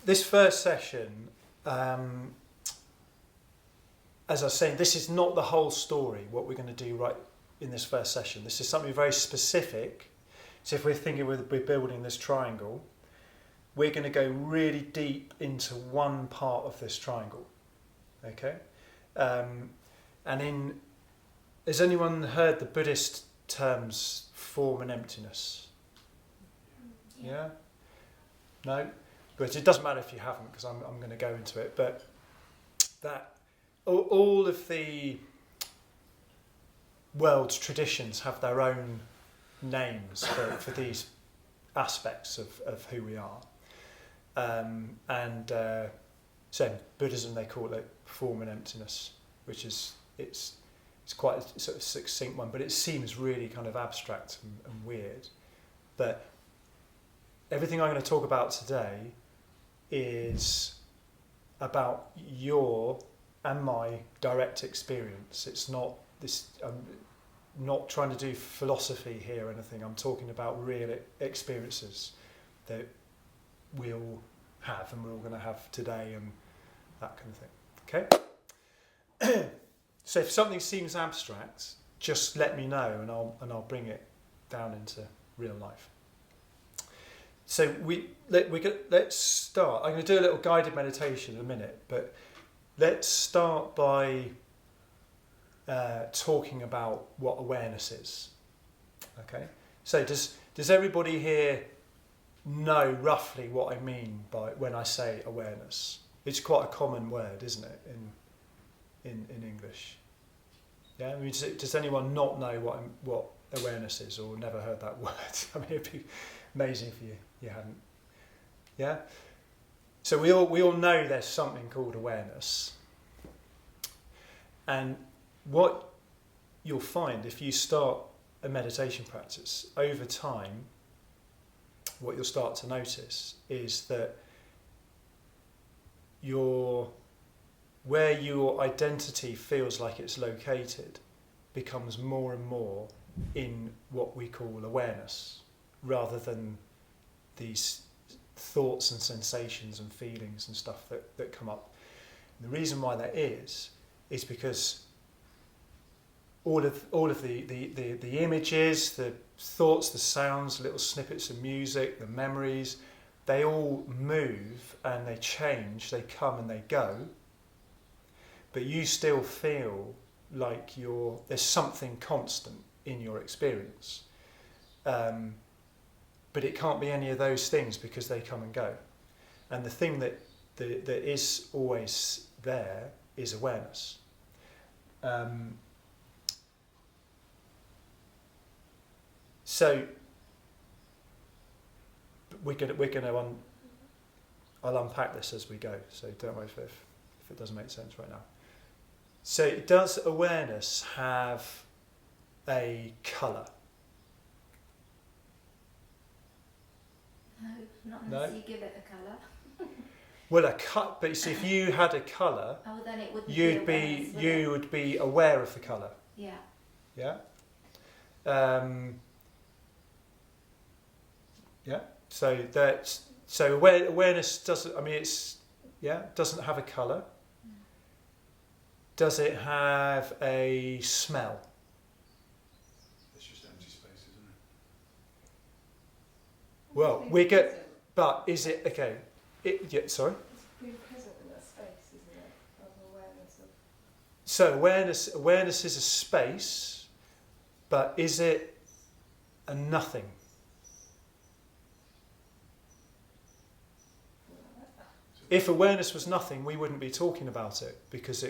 this first session, as I was saying, this is not the whole story, what we're going to do right in this first session. This is something very specific. So if we're thinking we're building this triangle, we're going to go really deep into one part of this triangle. Okay? Has anyone heard the Buddhist terms form and emptiness? Yeah? No? But it doesn't matter if you haven't, because I'm going to go into it. But that all of the world's traditions have their own names for these aspects of who we are. So in Buddhism they call it form and emptiness, which is it's quite a sort of succinct one, but it seems really kind of abstract and weird. But everything I'm going to talk about today is about your and my direct experience. It's not this. I'm not trying to do philosophy here or anything. I'm talking about real experiences that we all have and we're all going to have today and that kind of thing. Okay. So if something seems abstract, just let me know and I'll bring it down into real life. So let's start. I'm going to do a little guided meditation in a minute, but let's start by talking about what awareness is. Okay. So does everybody here know roughly what I mean by when I say awareness? It's quite a common word, isn't it, in English? Yeah. I mean, does anyone not know what awareness is or never heard that word? I mean, it'd be amazing if you hadn't. Yeah. So we all know there's something called awareness, and what you'll find if you start a meditation practice over time, what you'll start to notice is that where your identity feels like it's located becomes more and more in what we call awareness, rather than these thoughts and sensations and feelings and stuff that come up. And the reason why that is because all of the images, the thoughts, the sounds, little snippets of music, the memories, they all move and they change, they come and they go, but you still feel like there's something constant in your experience. But it can't be any of those things because they come and go. And the thing that is always there is awareness. So I'll unpack this as we go. So don't worry if it doesn't make sense right now. So does awareness have a colour? No, not unless you give it a colour. Well, but you see, if you had a colour, then it wouldn't you would be aware of the colour. Yeah. Yeah. Yeah. So awareness doesn't. I mean, doesn't have a colour. Does it have a smell? It's just empty space, isn't it? Well, but is it okay? Sorry. It's being present in that space, isn't it? Of awareness of. So awareness is a space, but is it a nothing? If awareness was nothing, we wouldn't be talking about it because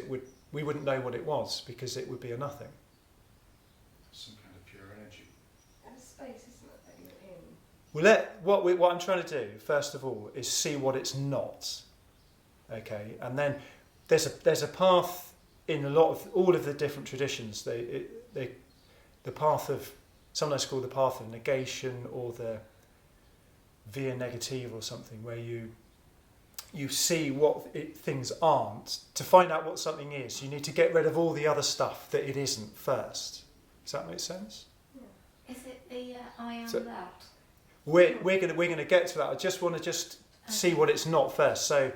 we wouldn't know what it was because it would be a nothing. Some kind of pure energy. And a space, isn't it, that you're in? Well, what I'm trying to do first of all is see what it's not. Okay, and then there's a path in all of the different traditions. The path of, sometimes called the path of negation or the via negative or something, where you see what things aren't. To find out what something is, you need to get rid of all the other stuff that it isn't first. Does that make sense? Yeah. Is it the I am that? We're going to get to that. I just want to see what it's not first. So, Okay.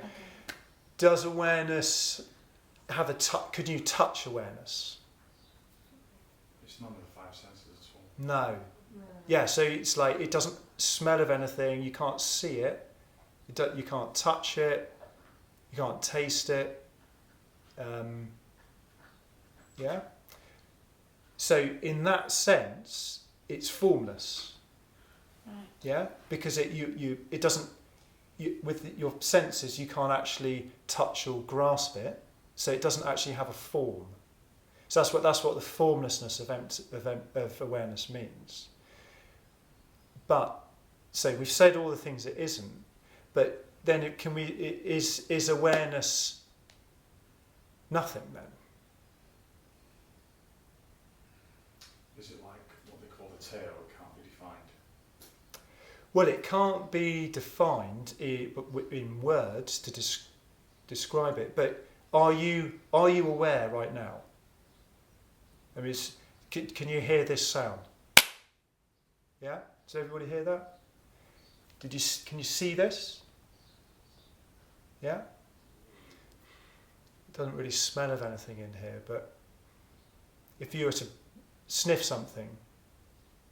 does awareness have a touch? Could you touch awareness? It's none of the five senses at all. No. No. Yeah, so it's like it doesn't smell of anything, you can't see it, you can't touch it, you can't taste it. Yeah? So in that sense, it's formless. Right. Yeah? Because it doesn't, with your senses, you can't actually touch or grasp it, so it doesn't actually have a form. So that's what the formlessness of awareness means. But so we've said all the things it isn't, but then is awareness nothing then? Is it like what they call the tail? It can't be defined. Well, it can't be defined in words to describe it. But are you aware right now? I mean, can you hear this sound? Yeah. Does everybody hear that? Can you see this? Yeah? It doesn't really smell of anything in here, but if you were to sniff something,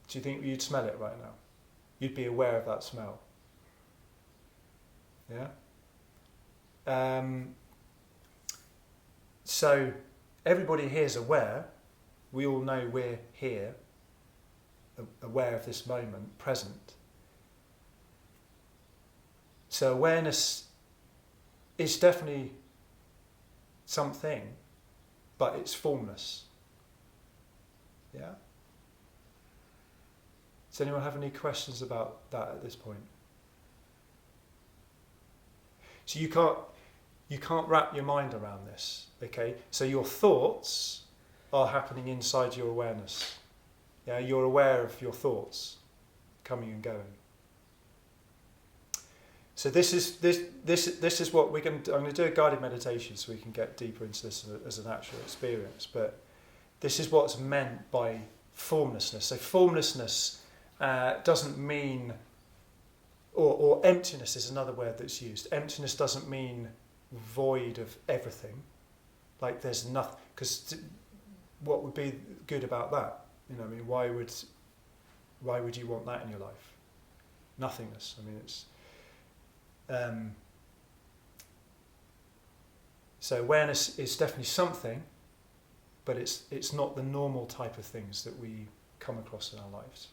do you think you'd smell it right now? You'd be aware of that smell. Yeah? So everybody here is aware. We all know we're here, aware of this moment, present. So awareness is definitely something, but it's formless. Yeah? Does anyone have any questions about that at this point? So you can't wrap your mind around this, okay? So your thoughts are happening inside your awareness. Yeah, you're aware of your thoughts coming and going. So this is what we're going to. I'm going to do a guided meditation so we can get deeper into this as an actual experience. But this is what's meant by formlessness. So formlessness doesn't mean, or emptiness is another word that's used. Emptiness doesn't mean void of everything. Like there's nothing. Because what would be good about that? You know, I mean, why would you want that in your life? Nothingness. I mean, it's. So awareness is definitely something, but it's not the normal type of things that we come across in our lives.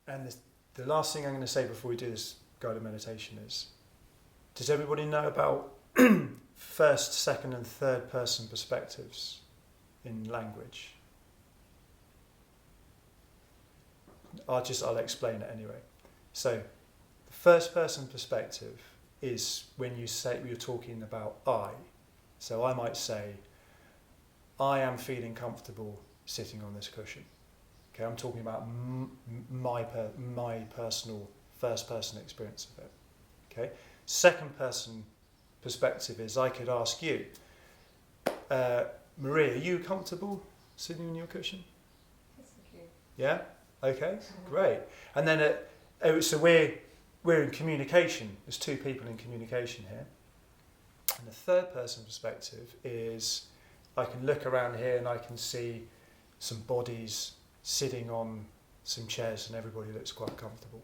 And the last thing I'm going to say before we do this guided meditation is, does everybody know about first, second and third person perspectives in language? I'll explain it anyway. So the first person perspective is when you're talking about I. So I might say, I am feeling comfortable sitting on this cushion. Okay, I'm talking about my personal first person experience of it. Okay, second person perspective is I could ask you, Maria, are you comfortable sitting on your cushion? Yes, thank you. Yeah. Okay. Great. And then so we're in communication. There's two people in communication here. And the third person perspective is I can look around here and I can see some bodies sitting on some chairs and everybody looks quite comfortable.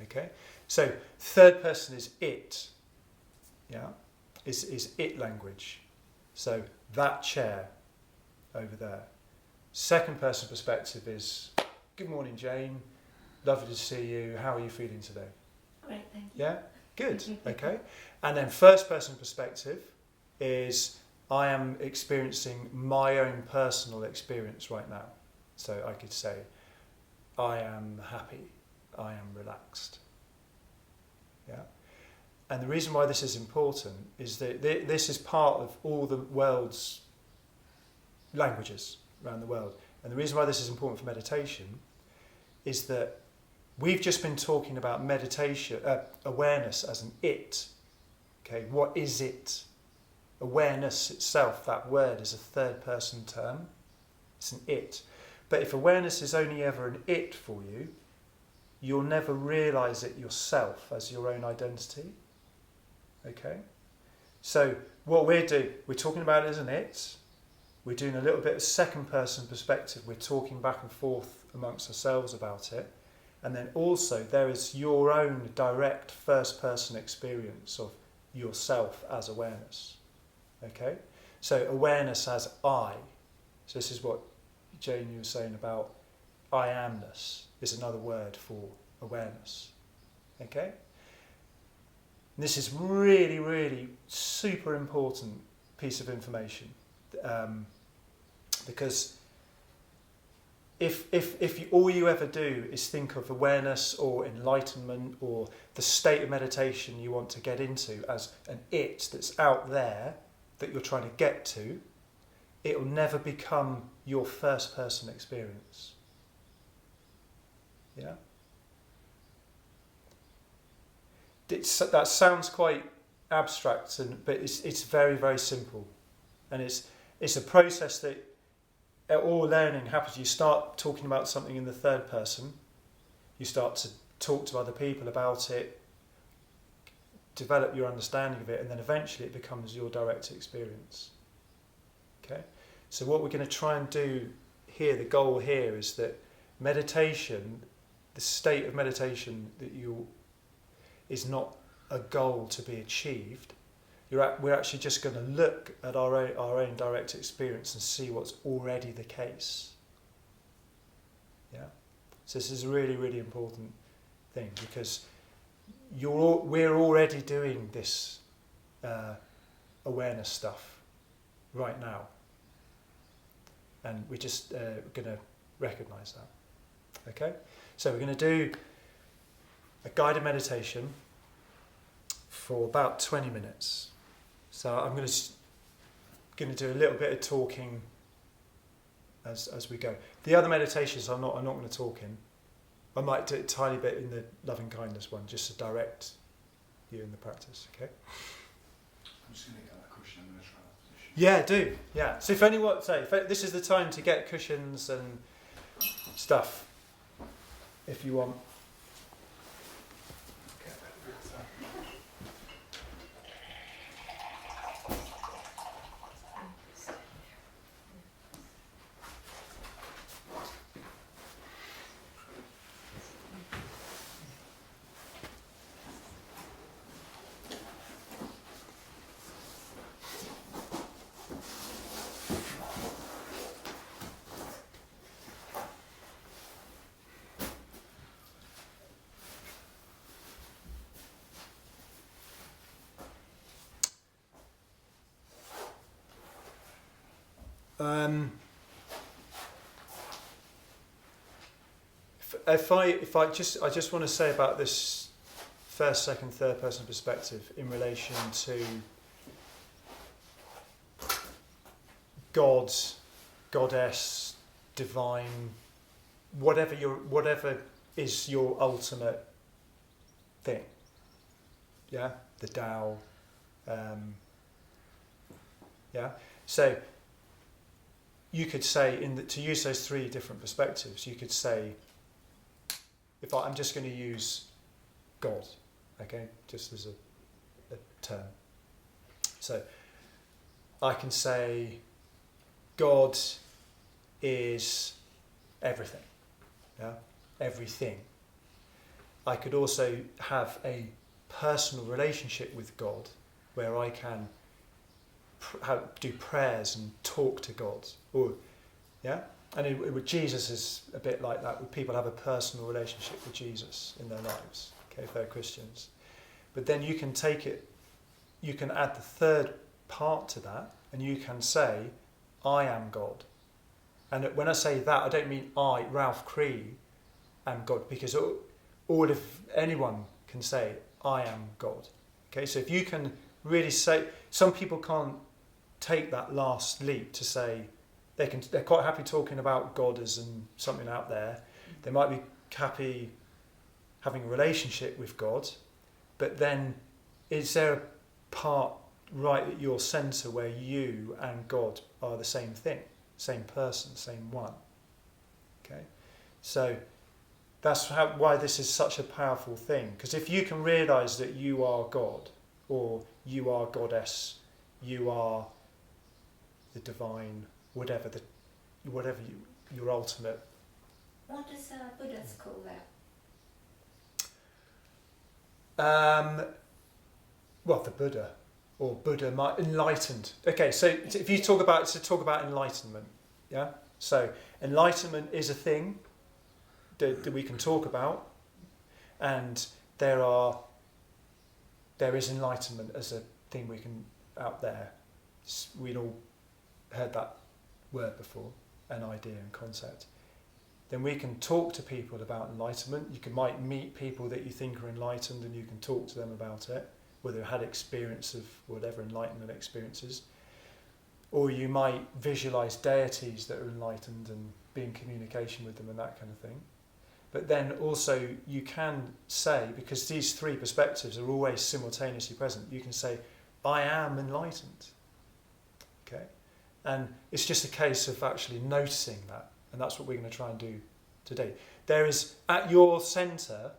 Okay? So third person is it. Yeah? Is it language. So that chair over there. Second person perspective is, good morning, Jane. Lovely to see you. How are you feeling today? Great, thank you. Yeah? Good. Okay. And then first person perspective is I am experiencing my own personal experience right now. So I could say, I am happy. I am relaxed. Yeah? And the reason why this is important is that this is part of all the world's languages around the world. And the reason why this is important for meditation is that we've just been talking about meditation, awareness as an it. Okay, what is it? Awareness itself, that word, is a third person term. It's an it. But if awareness is only ever an it for you, you'll never realise it yourself as your own identity. Okay? So what we're talking about it as an it. We're doing a little bit of second person perspective. We're talking back and forth amongst ourselves about it. And then also there is your own direct first person experience of yourself as awareness. Okay? So awareness as I. So this is what Jane, you were saying about I amness is another word for awareness. Okay? And this is really, really super important piece of information. Because if all you ever do is think of awareness or enlightenment or the state of meditation you want to get into as an it that's out there that you're trying to get to, it will never become your first person experience. Yeah? That sounds quite abstract, but it's very, very simple. And it's a process that all learning happens. You start talking about something in the third person, you start to talk to other people about it, develop your understanding of it, and then eventually it becomes your direct experience. Okay? So what we're going to try and do here, the goal here is that meditation, the state of meditation is not a goal to be achieved. We're actually just going to look at our own direct experience and see what's already the case. Yeah. So this is a really, really important thing because we're already doing this awareness stuff right now, and we're just going to recognise that. Okay. So we're going to do a guided meditation for about 20 minutes. So I'm going to do a little bit of talking as we go. The other meditations I'm not going to talk in. I might do a tiny bit in the loving kindness one, just to direct you in the practice. Okay. I'm just going to get that cushion. I'm going to try that position. Yeah, do. Yeah. So if this is the time to get cushions and stuff, if you want. I just want to say about this first, second, third person perspective in relation to God, goddess, divine, whatever is your ultimate thing. Yeah, the Tao. Yeah, so you could say to use those three different perspectives, you could say, I'm just going to use God, okay, just as a term. So I can say God is everything, yeah, everything. I could also have a personal relationship with God where I can do prayers and talk to God, and Jesus is a bit like that. People have a personal relationship with Jesus in their lives, okay, if they're Christians. But then you can take it, you can add the third part to that, and you can say, I am God. And when I say that, I don't mean I, Ralph Cree, am God, because anyone can say, I am God. Okay, so if you can really say, some people can't take that last leap to say, they're quite happy talking about God as something out there. They might be happy having a relationship with God, but then is there a part right at your centre where you and God are the same thing, same person, same one? Okay, so That's why this is such a powerful thing. Because if you can realise that you are God, or you are goddess, you are the divine, whatever your ultimate. What does Buddhists call that? Well, the Buddha, or Buddha, enlightened. Okay, so if you talk about enlightenment, yeah. So enlightenment is a thing that we can talk about, and there is enlightenment as a thing we can out there. We'd all heard that word before, an idea and concept. Then we can talk to people about enlightenment. Might meet people that you think are enlightened, and you can talk to them about it, whether they've had experience of whatever enlightenment experiences. Or you might visualise deities that are enlightened and be in communication with them and that kind of thing. But then also you can say, because these three perspectives are always simultaneously present, you can say, I am enlightened. Okay? And it's just a case of actually noticing that. And that's what we're going to try and do today. There is, at your centre,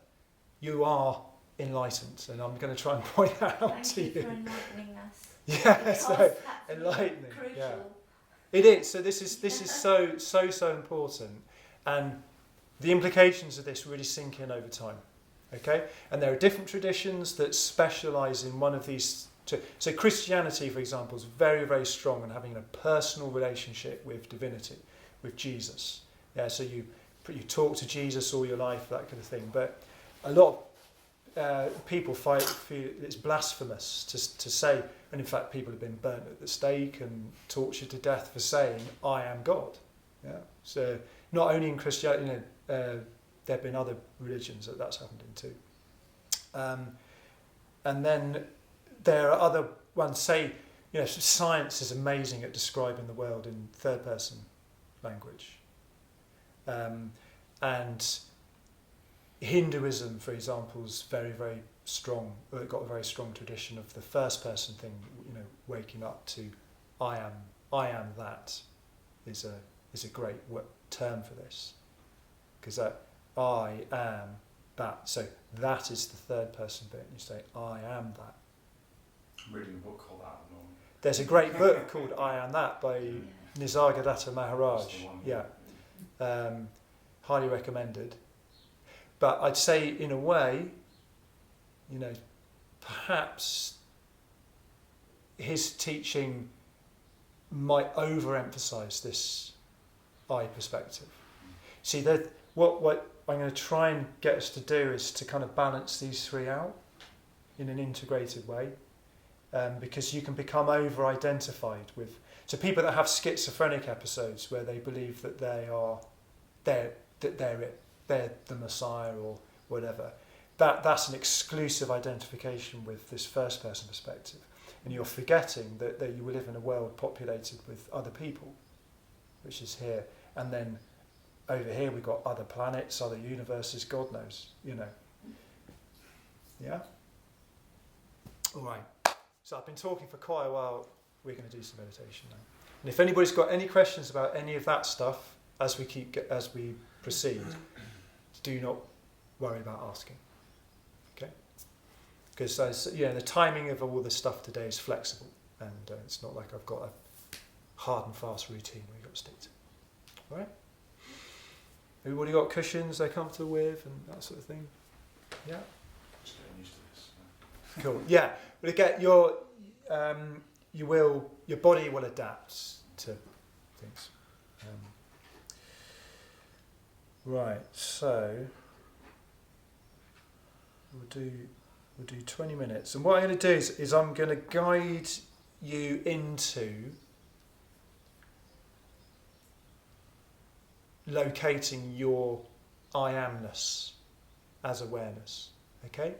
you are enlightened. And I'm going to try and point that out to you. Thank you for enlightening us. Yeah, so enlightening. Crucial. Yeah. It is. So this is so important. And the implications of this really sink in over time. Okay? And there are different traditions that specialise in one of these. So Christianity, for example, is very, very strong in having a personal relationship with divinity, with Jesus. Yeah, so you talk to Jesus all your life, that kind of thing. But a lot of people feel it's blasphemous to say, and in fact people have been burnt at the stake and tortured to death for saying, I am God. Yeah. So not only in Christianity, there have been other religions that's happened in too. And then there are other ones, say, science is amazing at describing the world in third person language. And Hinduism, for example, is very, very strong. It got a very strong tradition of the first person thing, waking up to I am that is a great term for this. Because I am that. So that is the third person bit. You say, I am that. I'm reading a book called that at the moment. There's a great book called I Am That by Nisargadatta Maharaj. That's the one, Yeah. Highly recommended. But I'd say, in a way, perhaps his teaching might overemphasize this I perspective. See, that what I'm going to try and get us to do is to kind of balance these three out in an integrated way, because you can become over-identified with. So people that have schizophrenic episodes where they believe that they're the Messiah or whatever, that's an exclusive identification with this first person perspective, and you're forgetting that you live in a world populated with other people, which is here, and then over here we've got other planets, other universes, God knows, Yeah? All right. So I've been talking for quite a while. We're going to do some meditation now. And if anybody's got any questions about any of that stuff as we proceed, do not worry about asking. Okay? Because the timing of all this stuff today is flexible, and it's not like I've got a hard and fast routine we've got to stick to. All right? Everybody got cushions they're comfortable with and that sort of thing? Yeah? Just getting used to this. Cool. Yeah. But again, your body will adapt to things. Right. So we'll do 20 minutes, and what I'm going to do is I'm going to guide you into locating your I amness as awareness. Okay?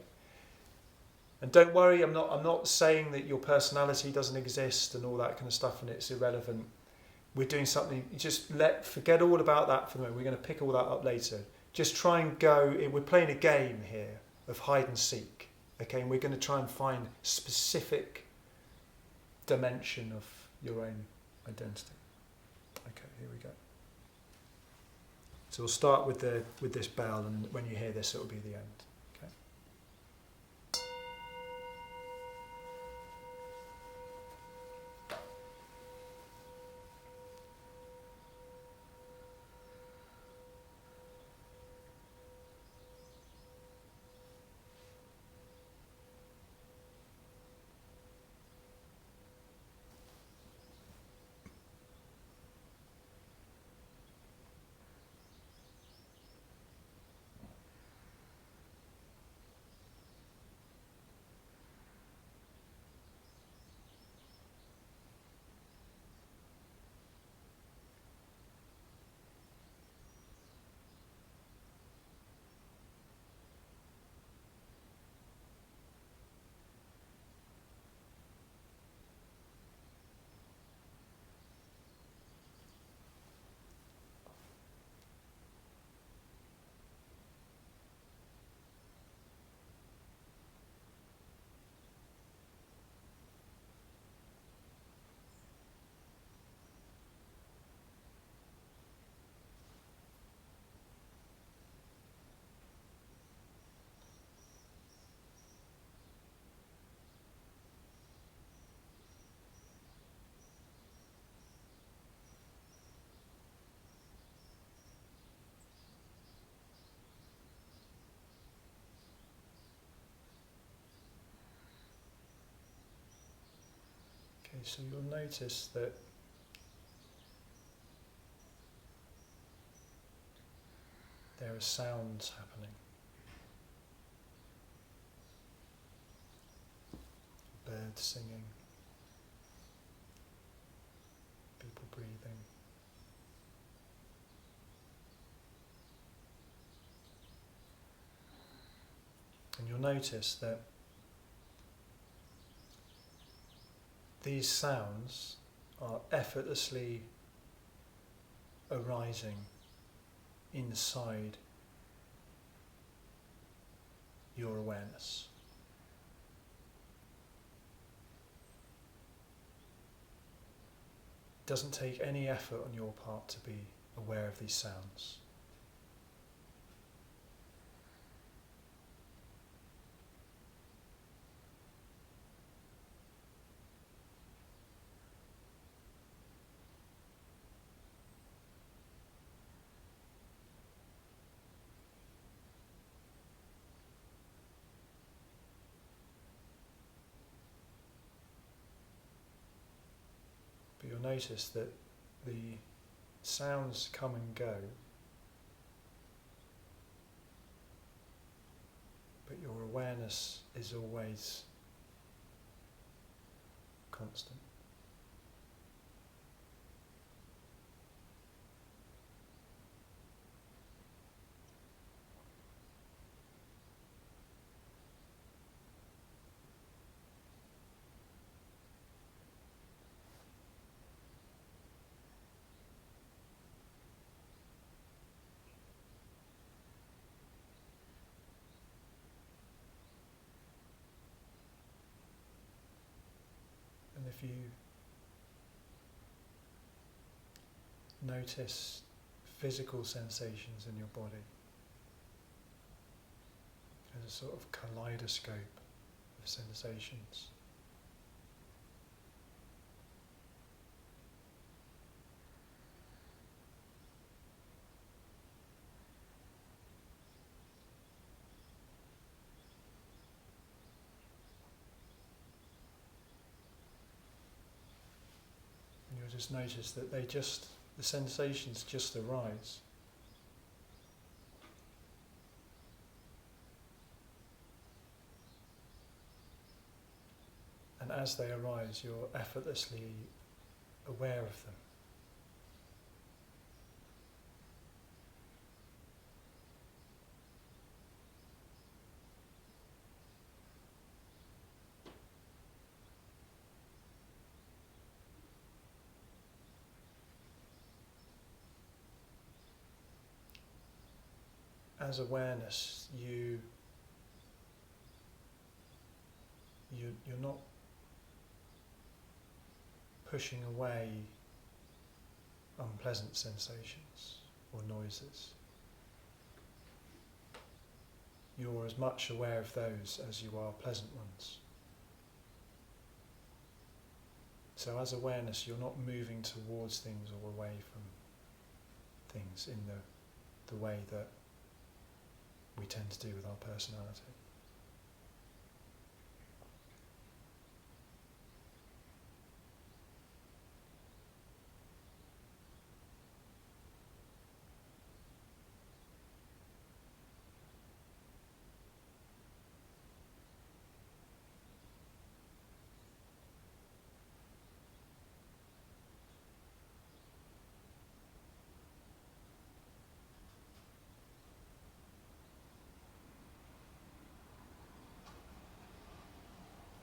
And don't worry, I'm not saying that your personality doesn't exist and all that kind of stuff and it's irrelevant. We're doing something, forget all about that for the moment. We're going to pick all that up later. Just try and we're playing a game here of hide and seek. Okay, and we're going to try and find specific dimension of your own identity. Okay, here we go. So we'll start with this bell, and when you hear this, it will be the end. Okay. Okay, so you'll notice that there are sounds happening. Birds singing, people breathing. And you'll notice that these sounds are effortlessly arising inside your awareness. It doesn't take any effort on your part to be aware of these sounds. But you'll notice that the sounds come and go, but your awareness is always constant. And if you notice physical sensations in your body as a sort of kaleidoscope of sensations, and you'll just notice that the sensations just arise. And as they arise, you're effortlessly aware of them. As awareness, you're not pushing away unpleasant sensations or noises. you're as much aware of those as you are pleasant ones. So as awareness, you're not moving towards things or away from things in the way that we tend to do with our personality.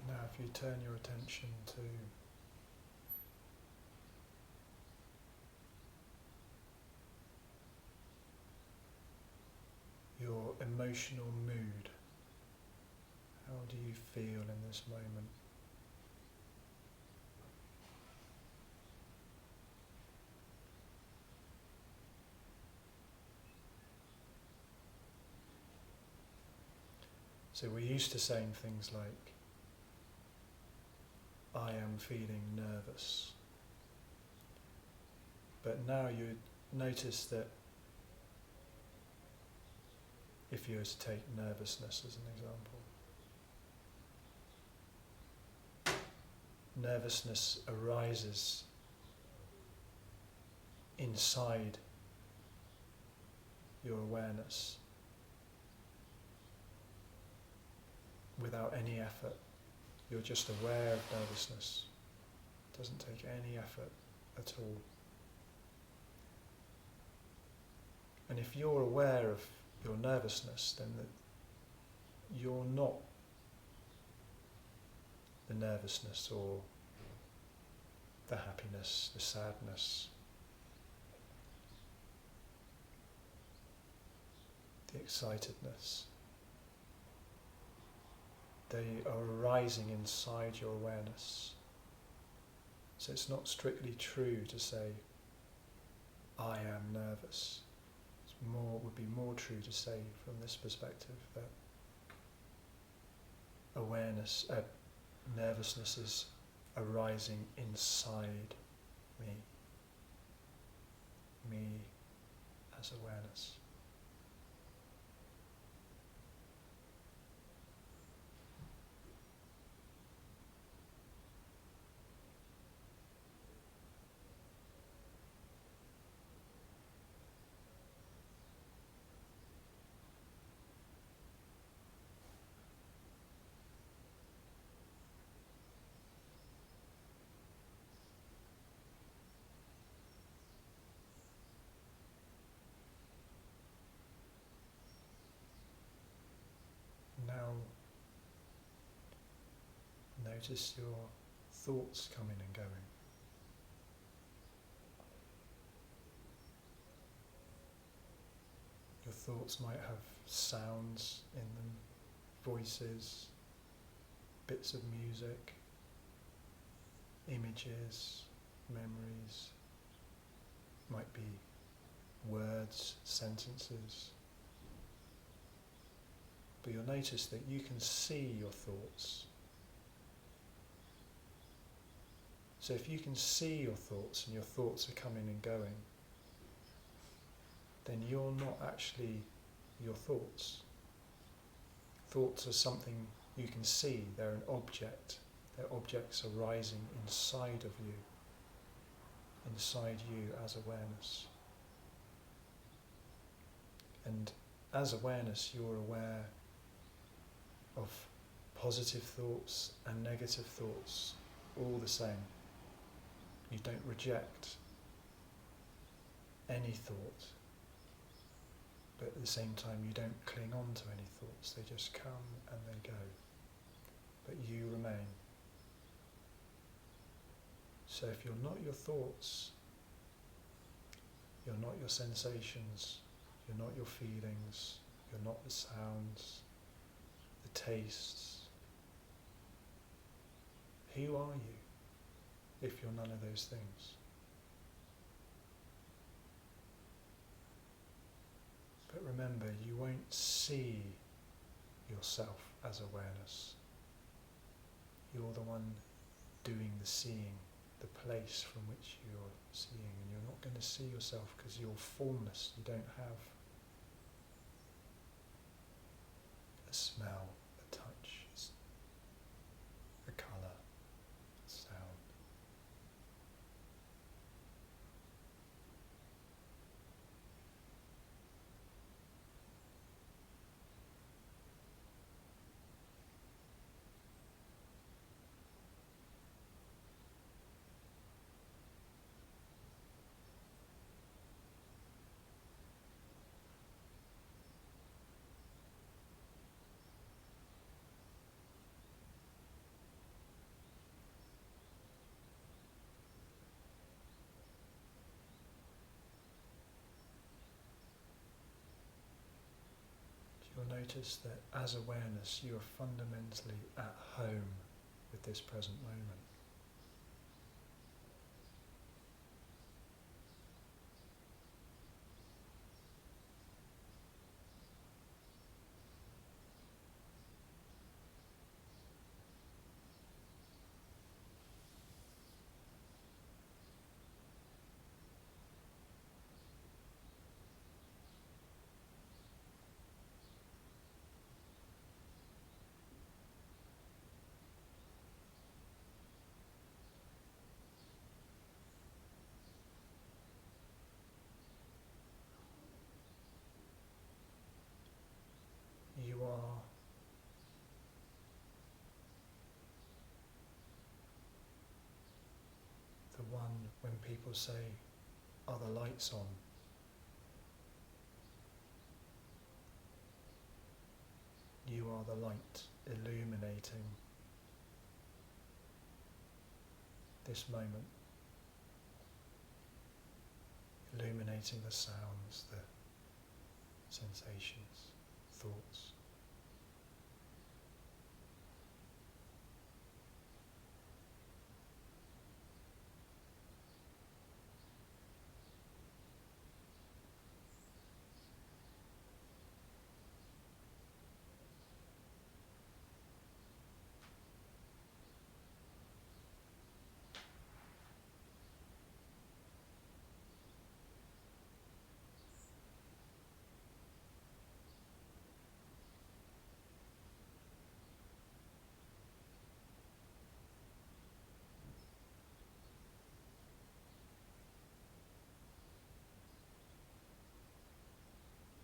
Now if you turn your attention to your emotional mood, how do you feel in this moment? So we're used to saying things like, I am feeling nervous. But now you notice that if you were to take nervousness as an example, nervousness arises inside your awareness without any effort. You're just aware of nervousness. It doesn't take any effort at all. And if you're aware of your nervousness, then you're not the nervousness or the happiness, the sadness, the excitedness. They are arising inside your awareness. So it's not strictly true to say, I am nervous. Would be more true to say from this perspective that nervousness is arising inside me as awareness. Now, notice your thoughts coming and going. Your thoughts might have sounds in them, voices, bits of music, images, memories, might be words, sentences. But you'll notice that you can see your thoughts. So if you can see your thoughts and your thoughts are coming and going, then you're not actually your thoughts. Thoughts are something you can see. They're an object. They're objects arising inside of you as awareness. And as awareness, you're aware of positive thoughts and negative thoughts, all the same. You don't reject any thought, but at the same time you don't cling on to any thoughts. They just come and they go, but you remain. So if you're not your thoughts, you're not your sensations, you're not your feelings, you're not the sounds, the tastes. Who are you if you're none of those things? But remember, you won't see yourself as awareness. You're the one doing the seeing, the place from which you're seeing, and you're not going to see yourself because you're formless. You don't have a smell, a touch, a colour, a sound. You'll notice that as awareness you are fundamentally at home with this present moment. You are the one when people say, "Are the lights on?" You are the light illuminating this moment, illuminating the sounds, the sensations, thoughts.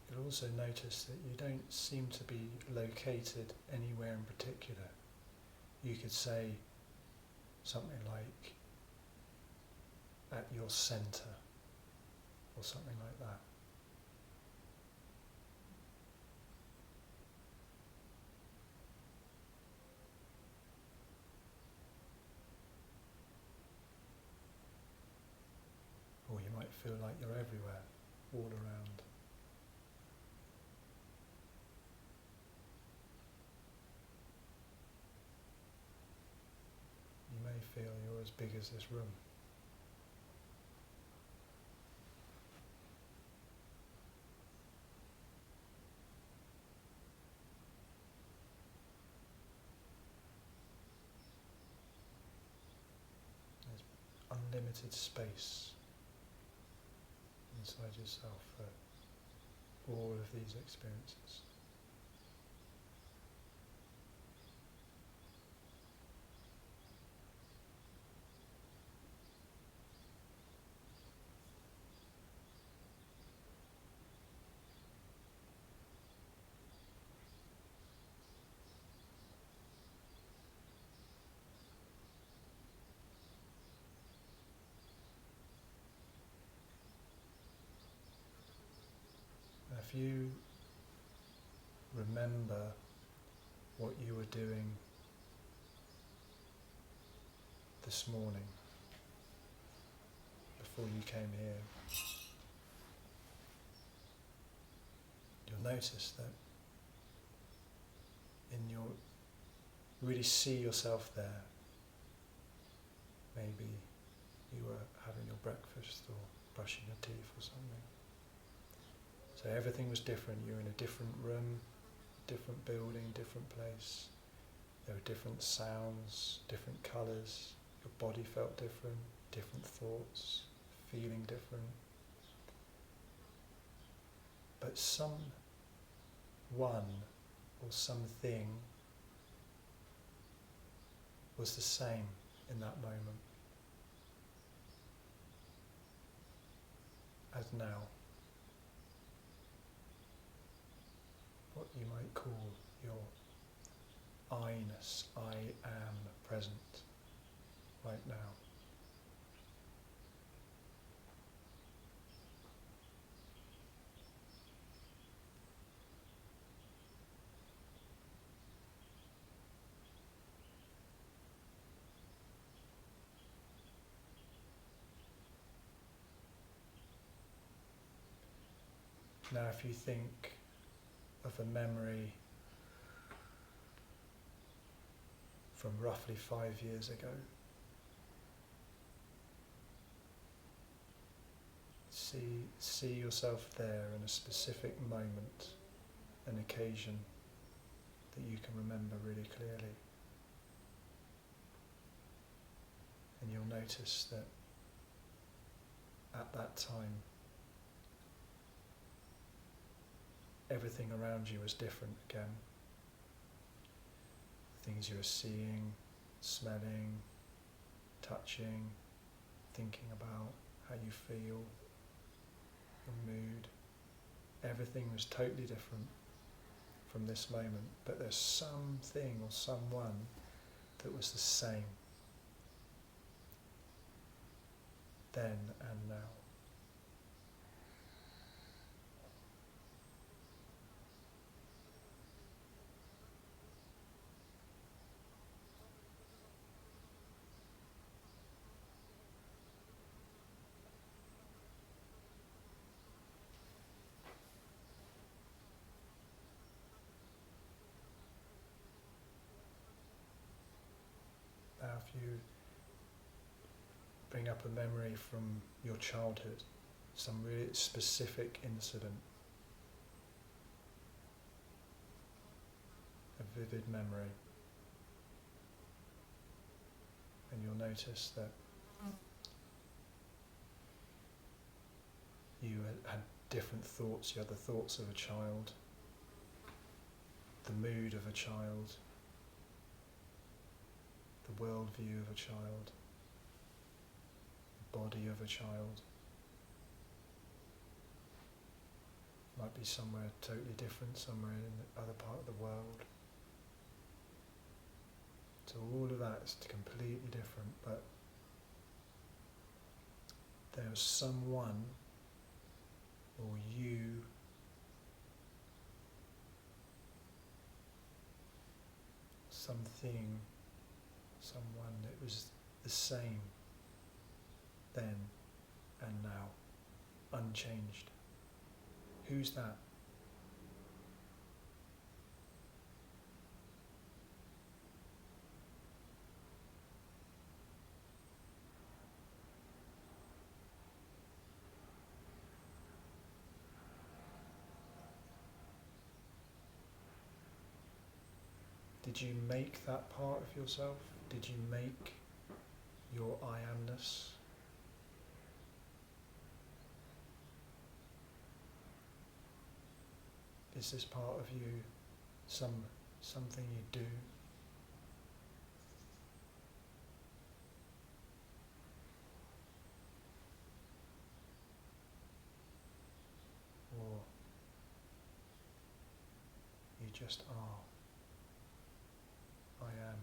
You'll also notice that you don't seem to be located anywhere in particular. You could say something like at your centre or something like that. Or you might feel like you're everywhere, all around. You may feel you're as big as this room. There's unlimited space inside yourself for all of these experiences. If you remember what you were doing this morning before you came here, you'll notice that really see yourself there. Maybe you were having your breakfast or brushing your teeth or something. So everything was different. You were in a different room, different building, different place. There were different sounds, different colours. Your body felt different, different thoughts, feeling different. But someone or something was the same in that moment as now. What you might call your I-ness, I am present right now. Now if you think of a memory from roughly 5 years ago, see yourself there in a specific moment, an occasion that you can remember really clearly. And you'll notice that at that time everything around you was different again. Things you were seeing, smelling, touching, thinking about, how you feel, your mood. Everything was totally different from this moment, but there's something or someone that was the same then and now. Now if you bring up a memory from your childhood, some really specific incident, a vivid memory, and you'll notice that you had different thoughts. You had the thoughts of a child, the mood of a child, the worldview of a child, the body of a child. Might be somewhere totally different, somewhere in the other part of the world. So all of that is completely different, but there's someone or you something, someone that was the same then and now, unchanged. Who's that? Did you make that part of yourself? Did you make your I amness? Is this part of you something you do? Or you just are? I am.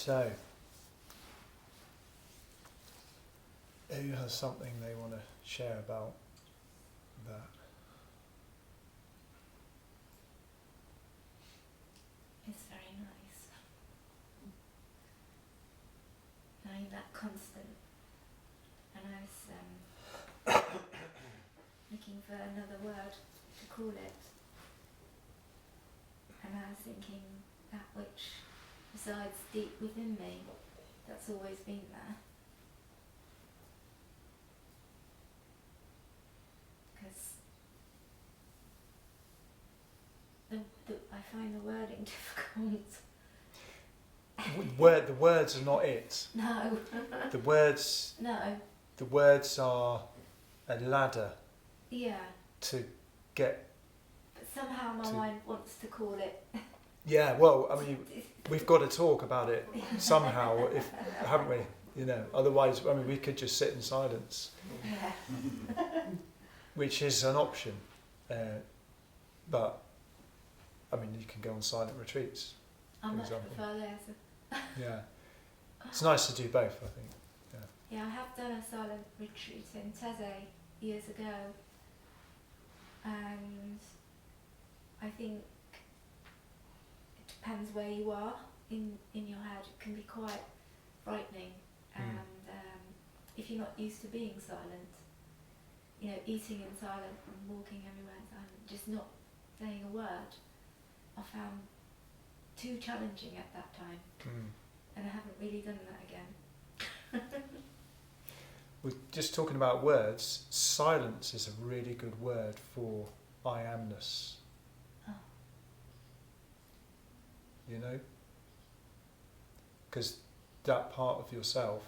So, who has something they want to share about that? It's very nice. Knowing that constant. And I was looking for another word to call it. And I was thinking that which resides deep within me, that's always been there. Because I find the wording difficult. The words are not it. No. The words. No. The words are a ladder Yeah. to get. But somehow my mind wants to call it. Yeah. Well, I mean, we've got to talk about it somehow, haven't we? You know. Otherwise, I mean, we could just sit in silence, Yeah. which is an option. But I mean, you can go on silent retreats. I For much example. prefer theirs. Yeah. It's nice to do both, I think. Yeah, I have done a silent retreat in Taizé years ago, and I think it depends where you are in your head. It can be quite frightening, and if you're not used to being silent, you know, eating in silence and walking everywhere in silence, just not saying a word, I found too challenging at that time, and I haven't really done that again. We're just talking about words. Silence is a really good word for I amness. Oh. You know? Because that part of yourself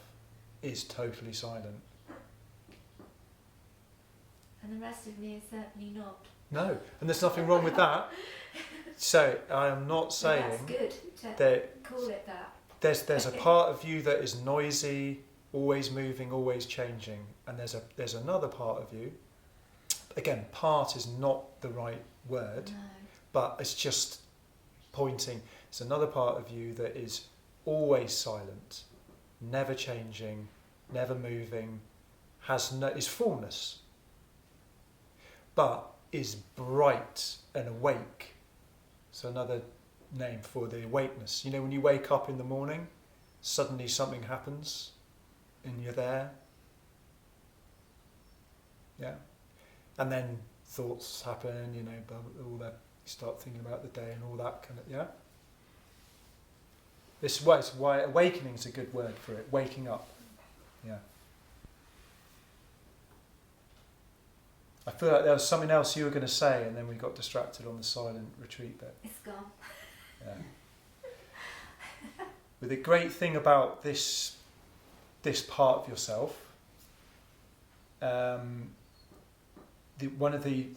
is totally silent. And the rest of me is certainly not. No, and there's nothing wrong with that. So I am not But saying that's good to that call it that. there's a part of you that is noisy, always moving, always changing, and there's another part of you. Again, part is not the right word, No. but it's just pointing. It's another part of you that is always silent, never changing, never moving, is formless, but is bright and awake. So another name for the awakeness. You know, when you wake up in the morning, suddenly something happens and you're there. Yeah. And then thoughts happen, you know, all that, you start thinking about the day and all that kind of, yeah. This is why awakening is a good word for it, waking up. Yeah. I feel like there was something else you were going to say and then we got distracted on the silent retreat bit. It's gone. Yeah. But the great thing about this part of yourself, one of the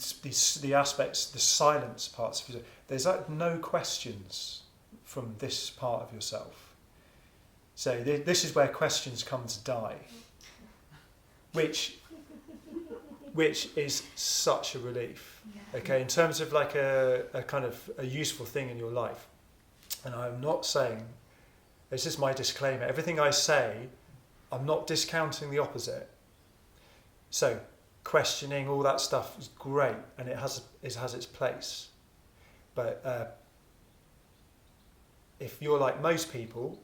aspects, the silence parts of yourself, there's like no questions from this part of yourself. So this is where questions come to die, which is such a relief. Yeah. Okay, in terms of like a kind of a useful thing in your life. And I'm not saying, this is my disclaimer, everything I say, I'm not discounting the opposite. So questioning, all that stuff is great and it has its place. But if you're like most people,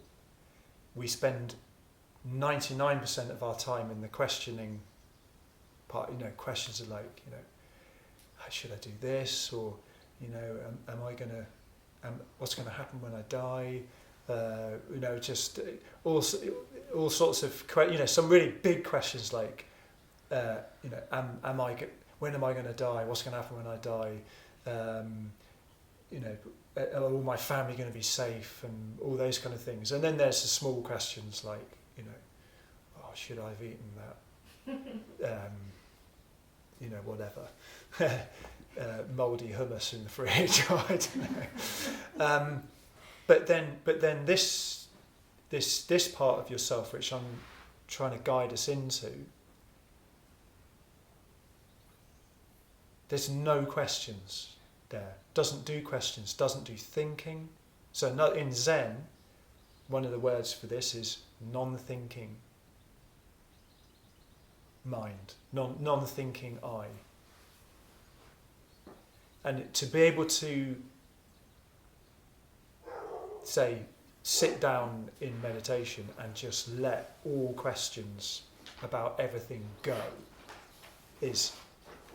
we spend 99% of our time in the questioning part. You know, questions are like, you know, should I do this, or you know, am I gonna, what's going to happen when I die? You know, just all sorts of you know, some really big questions like, you know, when am I going to die? What's going to happen when I die? You know, are all my family going to be safe, and all those kind of things. And then there's the small questions like, you know, oh, should I have eaten that? You know, whatever. Mouldy hummus in the fridge. I don't know. But then this part of yourself, which I'm trying to guide us into, there's no questions there. Doesn't do questions. Doesn't do thinking. So in Zen, one of the words for this is non-thinking mind, non-thinking I. And to be able to, say, sit down in meditation and just let all questions about everything go is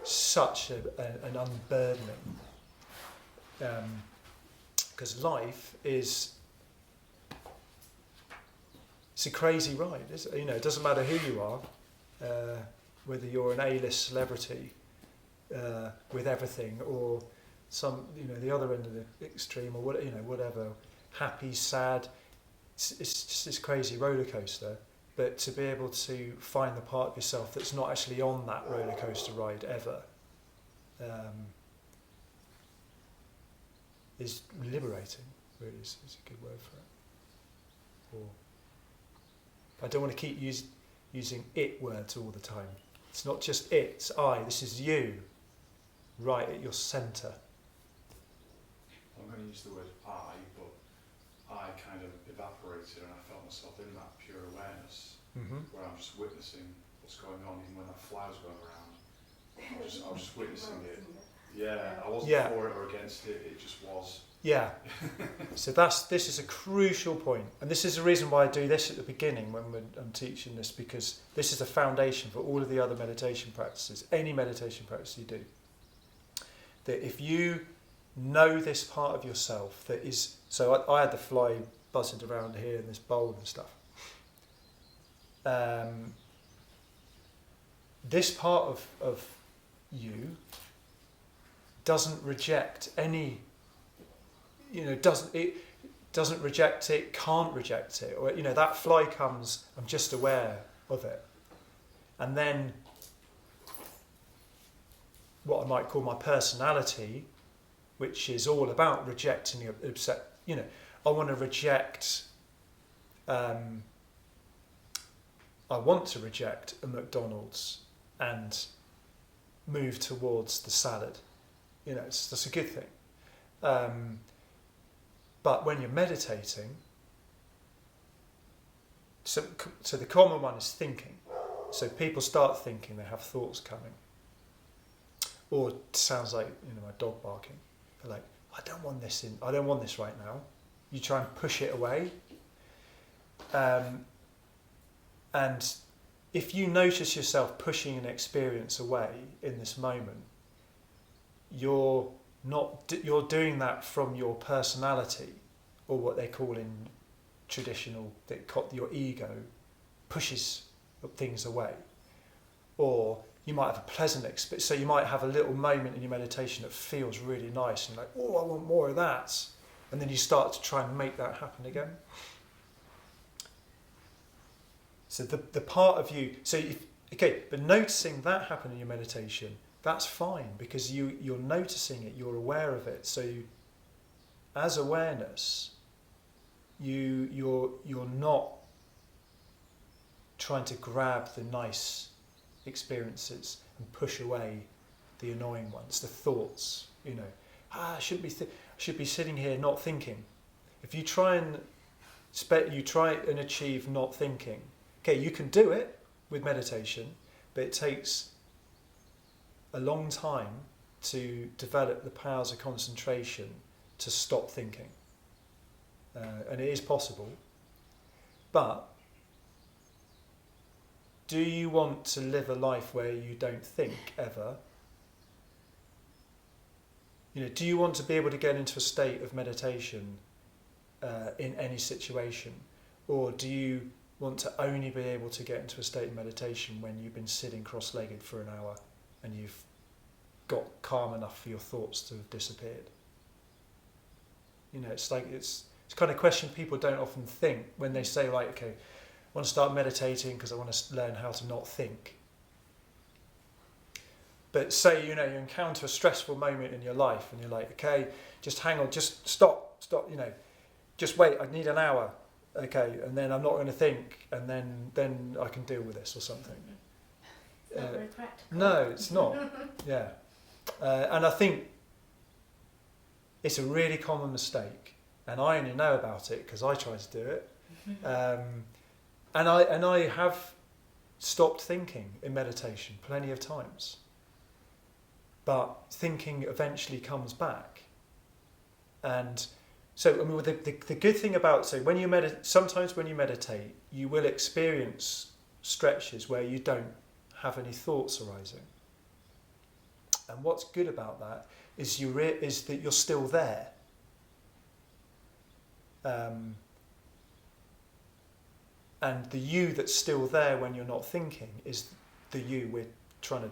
such an unburdening. Because life is, it's a crazy ride. You know, it doesn't matter who you are, whether you're an A-list celebrity with everything, or some, you know, the other end of the extreme, or what, you know, whatever, happy, sad. It's just this crazy roller coaster. But to be able to find the part of yourself that's not actually on that roller coaster ride ever, is liberating. Really, is a good word for it. Or I don't want to keep using it words all the time. It's not just it, it's I. This is you, right at your centre. I'm going to use the word I, but I kind of evaporated and I felt myself in that pure awareness, where I'm just witnessing what's going on, even when that fly's going around. I was just witnessing it. Yeah, I wasn't for it or against it, it just was. Yeah. So this is a crucial point, and this is the reason why I do this at the beginning when I'm teaching this, because this is the foundation for all of the other meditation practices, any meditation practice you do. That if you know this part of yourself that is, so I had the fly buzzing around here in this bowl and stuff. This part of you doesn't reject any, you know, doesn't reject it, can't reject it, or, you know, that fly comes, I'm just aware of it, and then what I might call my personality, which is all about rejecting the upset, you know, I want to reject, I want to reject a McDonald's and move towards the salad. You know, that's a good thing. But when you're meditating, so the common one is thinking. So people start thinking, they have thoughts coming. Or it sounds like, you know, my dog barking. They're like, I don't want this right now. You try and push it away. And if you notice yourself pushing an experience away in this moment, you're doing that from your personality, or what they call in traditional, your ego pushes things away. Or you might have a pleasant experience, so you might have a little moment in your meditation that feels really nice, and you're like, oh, I want more of that. And then you start to try and make that happen again. So the part of you, but noticing that happen in your meditation, that's fine, because you're noticing it, you're aware of it. So as awareness, you're not trying to grab the nice experiences and push away the annoying ones, the thoughts. You know, I should be sitting here not thinking. If you try and achieve not thinking, okay, you can do it with meditation, but it takes a long time to develop the powers of concentration to stop thinking. And it is possible. But do you want to live a life where you don't think ever? You know, do you want to be able to get into a state of meditation in any situation? Or do you want to only be able to get into a state of meditation when you've been sitting cross-legged for an hour and you've got calm enough for your thoughts to have disappeared? You know, it's kind of question people don't often think when they say, like, okay, I want to start meditating because I want to learn how to not think. But say, you know, you encounter a stressful moment in your life and you're like, okay, just hang on, just stop, you know, just wait, I need an hour, okay, and then I'm not going to think, and then I can deal with this or something. It's not very practical. No, it's not. Yeah. And I think it's a really common mistake, and I only know about it because I try to do it, And I have stopped thinking in meditation plenty of times. But thinking eventually comes back. And so, I mean, the good thing about, so when you sometimes when you meditate, you will experience stretches where you don't have any thoughts arising. And what's good about that is is that you're still there. And the you that's still there when you're not thinking is the you we're trying to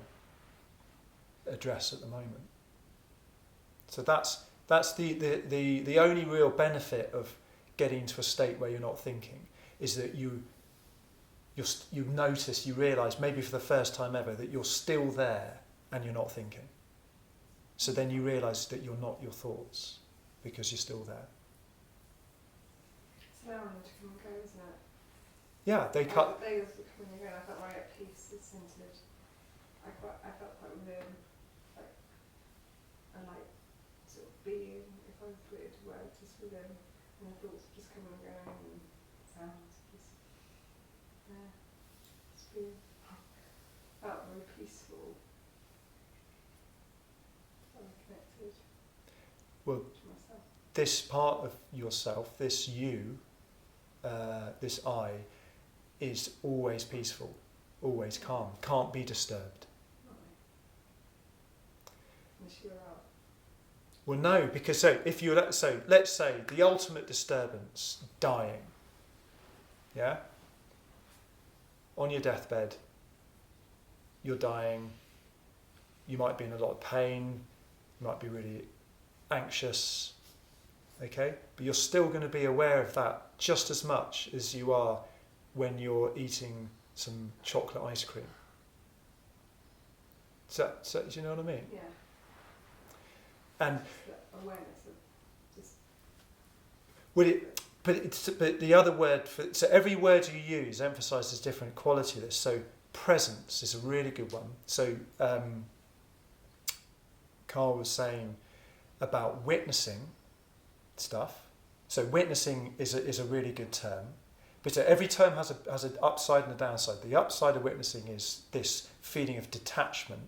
address at the moment. So that's the only real benefit of getting to a state where you're not thinking, is that you notice, you realise, maybe for the first time ever, that you're still there and you're not thinking. So then you realise that you're not your thoughts, because you're still there. It's allowing them to come and go, isn't it? Yeah, they cut. They was coming and going. I felt very at peace, centered. I felt quite within, like a light sort of being, if I put it into words, just within, and the thoughts just coming and going, and sounds just there, just being. Felt very peaceful. Very connected. Well, to myself. this part of yourself, this you, this I, is always peaceful, always calm, can't be disturbed. Unless you're out. Well, no, because if you let's say the ultimate disturbance, dying. Yeah. On your deathbed, you're dying. You might be in a lot of pain. You might be really anxious. Okay, but you're still going to be aware of that just as much as you are when you're eating some chocolate ice cream. So do you know what I mean? Yeah. And The awareness of just. but the other word for, so every word you use emphasises different quality of this. So presence is a really good one. So Carl was saying about witnessing stuff. So witnessing is a really good term. But every term has an upside and a downside. The upside of witnessing is this feeling of detachment.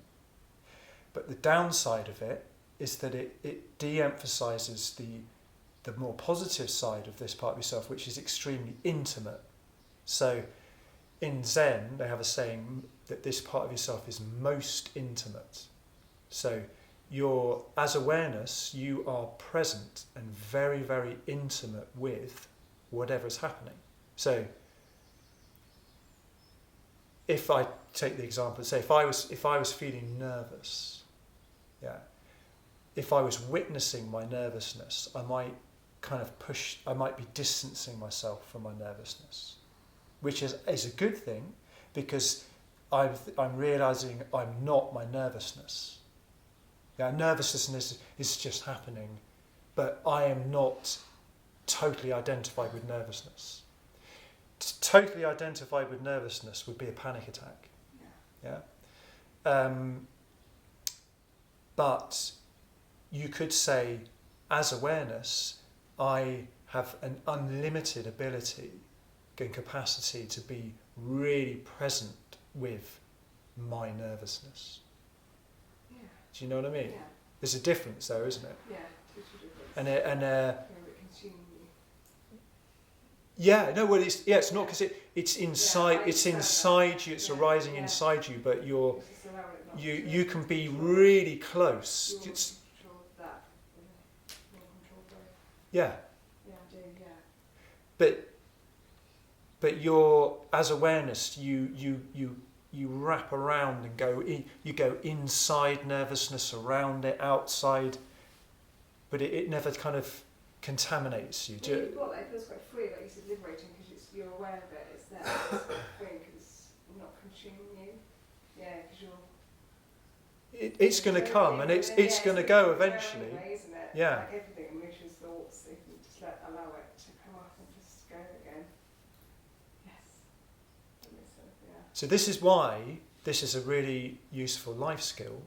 But the downside of it is that it de-emphasises the more positive side of this part of yourself, which is extremely intimate. So in Zen, they have a saying that this part of yourself is most intimate. So as awareness, you are present and very, very intimate with whatever is happening. So if I take the example, say if I was feeling nervous, yeah, if I was witnessing my nervousness, I might be distancing myself from my nervousness, which is a good thing, because I'm realising I'm not my nervousness. Yeah, nervousness is just happening, but I am not totally identified with nervousness. Totally identified with nervousness would be a panic attack. Yeah. But you could say, as awareness, I have an unlimited ability and capacity to be really present with my nervousness. Yeah. Do you know what I mean? Yeah. There's a difference there, isn't it? Yeah, total difference. And it consuming you. yeah, no, well, it's not, because it's inside. Yeah, it's inside you. It's arising inside you, but you can be really close. You're It's, in control of that. You're in control of both. yeah, Yeah, I do, yeah. but you're, as awareness, you wrap around and go in, you go inside nervousness, around it, outside, but it never kind of contaminates you. Yeah, you've got that, it feels quite free, like you said, liberating, because you're aware of it, it's there, it's free, because it's not consuming you. Yeah, because you're... It's going to come, and it's going to go eventually. Anyway, isn't it? Yeah. Like everything, emotions, thoughts, you can just allow it to come up and just go again. Yes. That makes sense, yeah. So this is why this is a really useful life skill,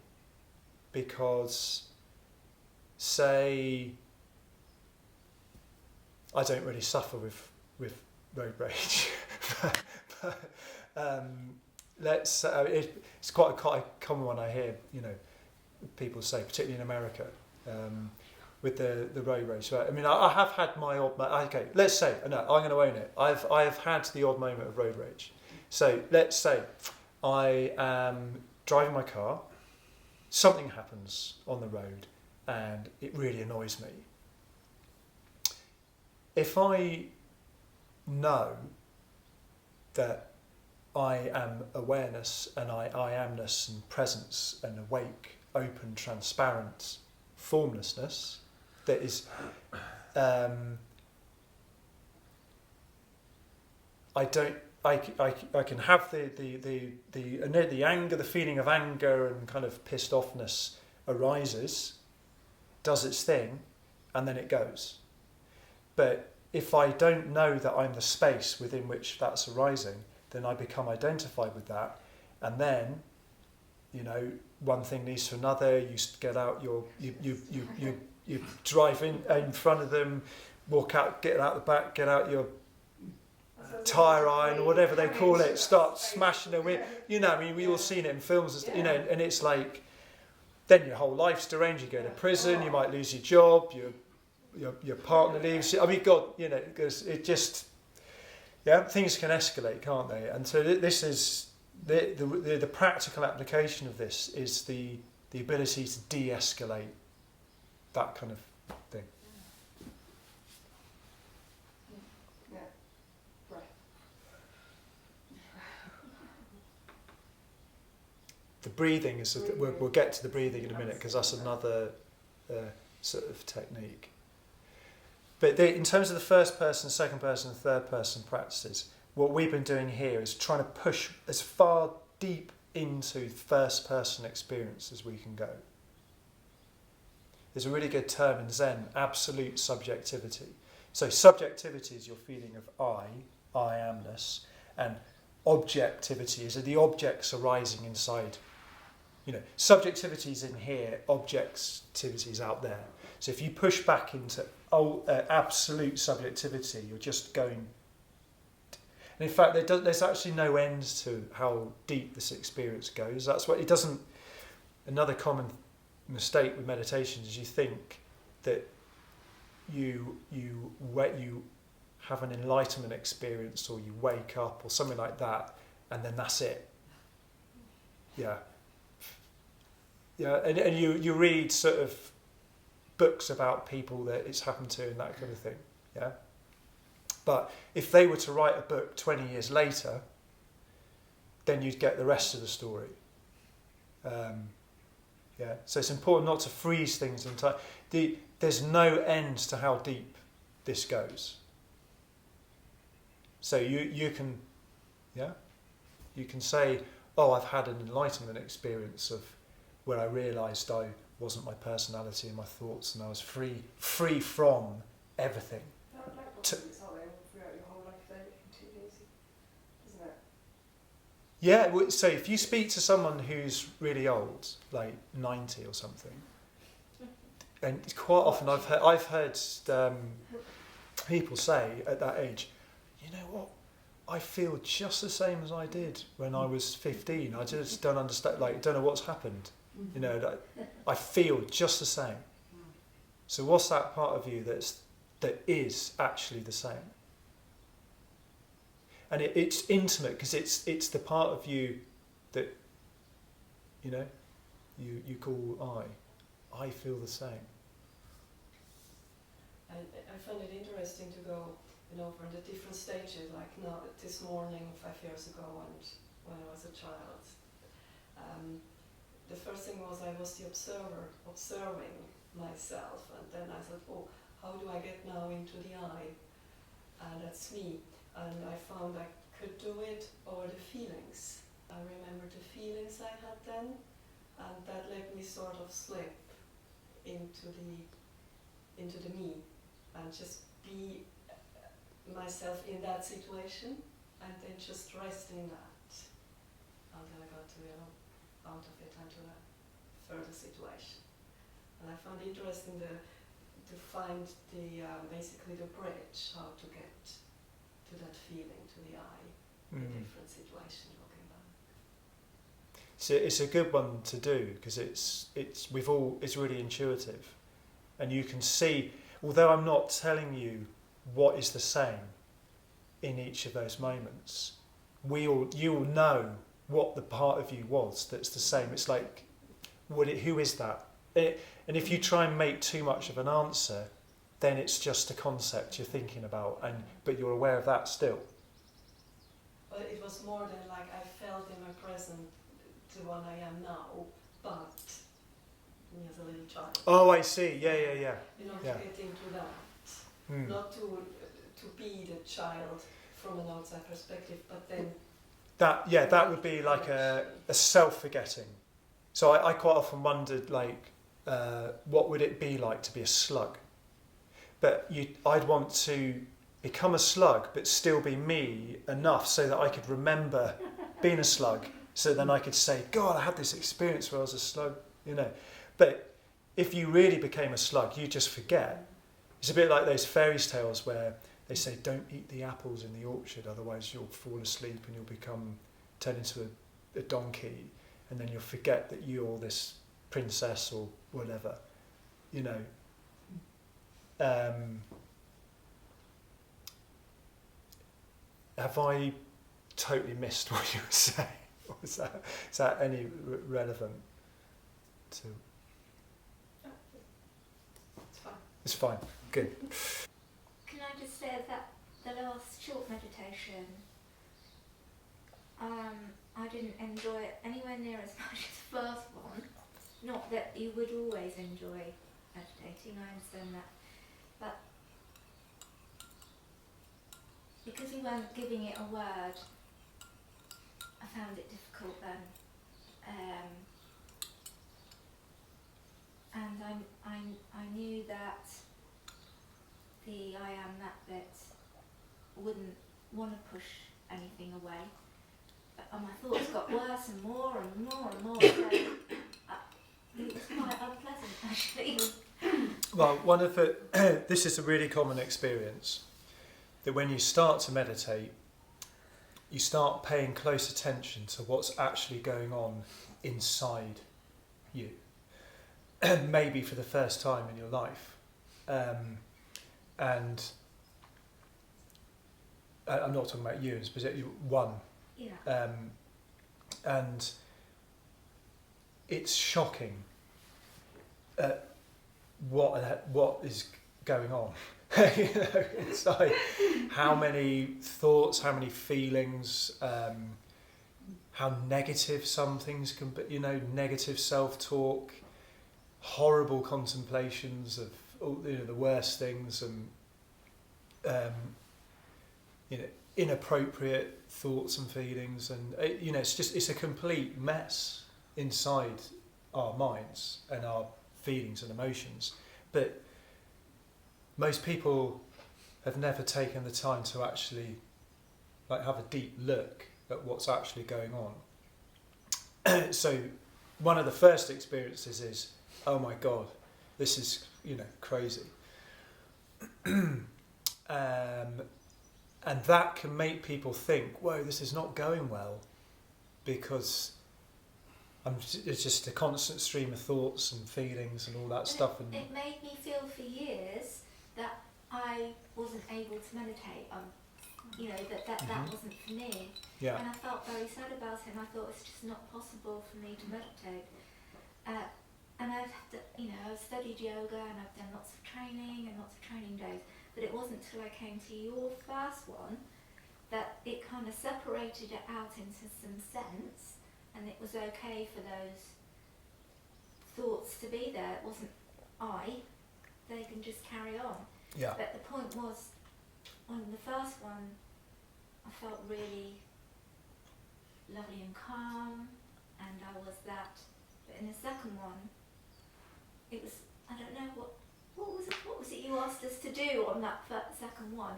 because, say, I don't really suffer with road rage. Let's. It's quite a common one I hear. People say, particularly in America, with the road rage. So, I mean, I have had my odd. Okay, let's say. No, I'm going to own it. I have had the odd moment of road rage. So let's say I am driving my car. Something happens on the road, and it really annoys me. If I know that I am awareness and I amness and presence and awake, open, transparent formlessness that is I can have the anger, the feeling of anger and kind of pissed offness arises, does its thing, and then it goes. But if I don't know that I'm the space within which that's arising, then I become identified with that, and then, one thing leads to another. You get out you drive in front of them, walk out, get out the back, get out your tire iron or whatever they call it, start smashing the wheel. We all seen it in films, and it's like, then your whole life's deranged. You go to prison, you might lose your job, your partner leaves you. I mean, God, because it just, things can escalate, can't they? And so this is the practical application of this is the ability to de-escalate that kind of thing. Yeah. Right. The breathing is. We'll get to the breathing in a minute because that's another sort of technique. But in terms of the first person, second person, third person practices, what we've been doing here is trying to push as far deep into first person experience as we can go. There's a really good term in Zen, absolute subjectivity. So subjectivity is your feeling of I amness, and objectivity is the objects arising inside. Subjectivity is in here, objectivity is out there. So if you push back into absolute subjectivity, you're just going. And in fact, there's actually no end to how deep this experience goes. That's what it doesn't. Another common mistake with meditation is you think that you have an enlightenment experience, or you wake up, or something like that, and then that's it. Yeah, and you read sort of books about people that it's happened to and that kind of thing. Yeah, but if they were to write a book 20 years later, then you'd get the rest of the story. So it's important not to freeze things in time. There's no end to how deep this goes. So you can say, I've had an enlightenment experience of where I realised I wasn't my personality and my thoughts, and I was free from everything. Throughout your whole life, though, it can be too easy, isn't it? Yeah, so if you speak to someone who's really old, like 90 or something, and quite often I've heard people say at that age, you know what, I feel just the same as I did when I was 15. I just don't understand, don't know what's happened. I feel just the same. So what's that part of you that is actually the same? And it's intimate because it's the part of you that you call I feel the same. I found it interesting to go from the different stages, like now this morning 5 years ago and when I was a child. The first thing was I was the observer, observing myself, and then I thought, how do I get now into the I? And that's me. And I found I could do it over the feelings. I remember the feelings I had then, and that let me sort of slip into the me, and just be myself in that situation, and then just rest in that until I got to out of it and to a further situation. And I found it interesting to find basically the bridge, how to get to that feeling to the eye, a different situation looking back. So it's a good one to do because it's really intuitive, and you can see. Although I'm not telling you what is the same in each of those moments, you will know what the part of you was that's the same. It's like, who is that? And if you try and make too much of an answer, then it's just a concept you're thinking about, but you're aware of that still. But it was more than like I felt in my present the one I am now, but me as a little child. Oh, I see. Yeah. You know, Yeah. to get into that. Not to be the child from an outside perspective, but then... That would be like a self-forgetting. So I quite often wondered, like, what would it be like to be a slug? But I'd want to become a slug, but still be me enough so that I could remember being a slug. So then I could say, God, I had this experience where I was a slug, you know. But if you really became a slug, you just forget. It's a bit like those fairy tales where they say, don't eat the apples in the orchard, otherwise you'll fall asleep and you'll turn into a donkey, and then you'll forget that you're this princess or whatever, you know. Have I totally missed what you were saying? Or is that any relevant to? It's fine. It's fine. Good. Can I just say that the last short meditation, I didn't enjoy it anywhere near as much as the first one. Not that you would always enjoy meditating, I understand that. But because you weren't giving it a word, I found it difficult then. And I knew that the I am that bit wouldn't want to push anything away. But my thoughts got worse and more and more and more. So it was quite unpleasant actually. Well, this is a really common experience, that when you start to meditate, you start paying close attention to what's actually going on inside you, maybe for the first time in your life. And I'm not talking about you, it's particularly one. Yeah. And it's shocking what is going on. You know, it's like how many thoughts, how many feelings, how negative some things can be, you know, negative self-talk, horrible contemplations of the worst things, and you know, inappropriate thoughts and feelings, and it's a complete mess inside our minds and our feelings and emotions. But most people have never taken the time to actually have a deep look at what's actually going on. So one of the first experiences is, oh my God, this is crazy. And that can make people think, whoa, this is not going well, because it's just a constant stream of thoughts and feelings and all that stuff. And it made me feel for years that I wasn't able to meditate. That wasn't for me. Yeah. And I felt very sad about it, and I thought it's just not possible for me to meditate. And I've studied yoga, and I've done lots of training and lots of training days. But it wasn't until I came to your first one that it kind of separated it out into some sense, and it was okay for those thoughts to be there. It wasn't they can just carry on. Yeah. But the point was, on the first one, I felt really lovely and calm, and I was that. But in the second one, it was, I don't know, what was it you asked us to do on that second one?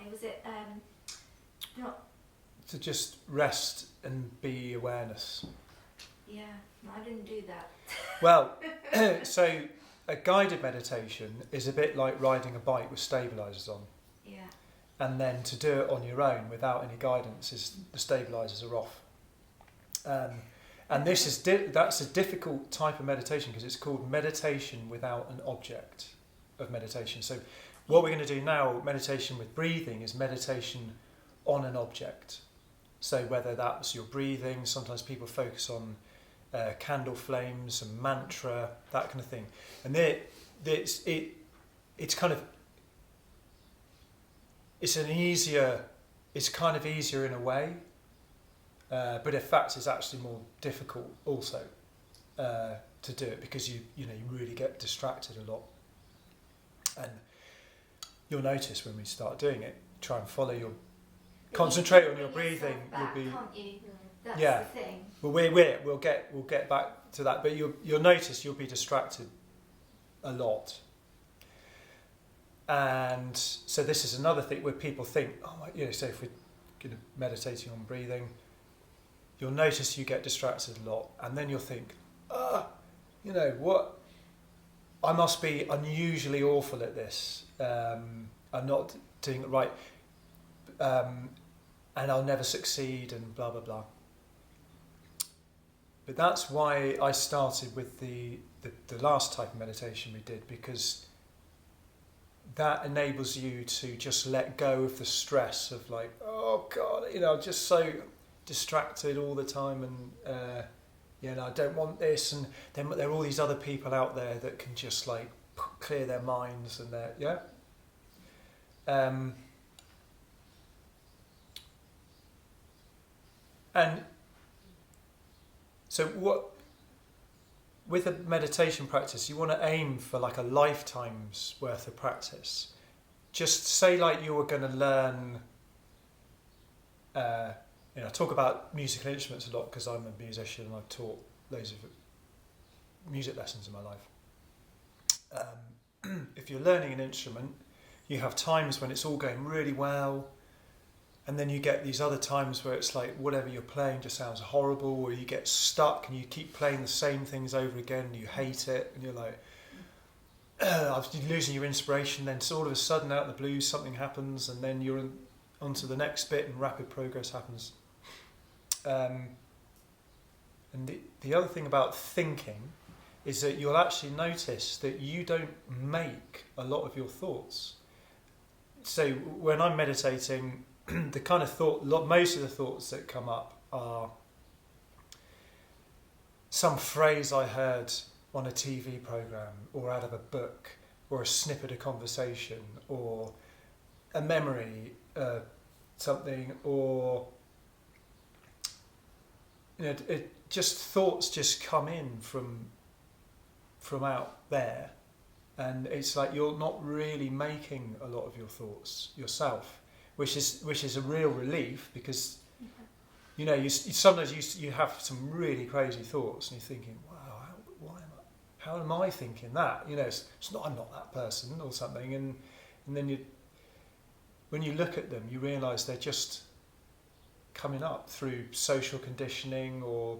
To just rest and be awareness. Yeah, no, I didn't do that. Well, so a guided meditation is a bit like riding a bike with stabilisers on. Yeah. and then to do it on your own without any guidance is the stabilizers are off. And this is that's a difficult type of meditation because it's called meditation without an object of meditation. So what we're going to do now, meditation with breathing, is meditation on an object. So whether that's your breathing, sometimes people focus on candle flames and mantra, that kind of thing. And it's kind of, it's kind of easier in a way, but in fact it's actually more difficult also to do it because you really get distracted a lot. And you'll notice when we start doing it, try and follow your, concentrate on your breathing. Back, You'll be, can't you? That's yeah. the thing. Well, we'll get back to that, but you'll notice you'll be distracted a lot. And so this is another thing where people think, so if we're meditating on breathing, you'll notice you get distracted a lot, and then you'll think, what? I must be unusually awful at this. I'm not doing it right, and I'll never succeed, and blah blah blah. But that's why I started with the last type of meditation we did, because that enables you to just let go of the stress of like, oh God, just so distracted all the time, and I don't want this, and then there are all these other people out there that can just like clear their minds and and so with a meditation practice, you want to aim for like a lifetime's worth of practice. Just say like you were going to learn, I talk about musical instruments a lot because I'm a musician and I've taught loads of music lessons in my life. If you're learning an instrument, you have times when it's all going really well, and then you get these other times where it's like whatever you're playing just sounds horrible, or you get stuck and you keep playing the same things over again and you hate it, and you're like, you're losing your inspiration. Then so all of a sudden out of the blue something happens, and then you're onto the next bit and rapid progress happens. And the other thing about thinking is that you'll actually notice that you don't make a lot of your thoughts. So when I'm meditating, the kind of most of the thoughts that come up are some phrase I heard on a TV program, or out of a book, or a snippet of conversation, or a memory, something, or just thoughts just come in from out there, and it's like you're not really making a lot of your thoughts yourself. Which is a real relief, because you sometimes you have some really crazy thoughts and you're thinking, wow, how am I thinking that? It's not, I'm not that person or something, and then when you look at them, you realise they're just coming up through social conditioning, or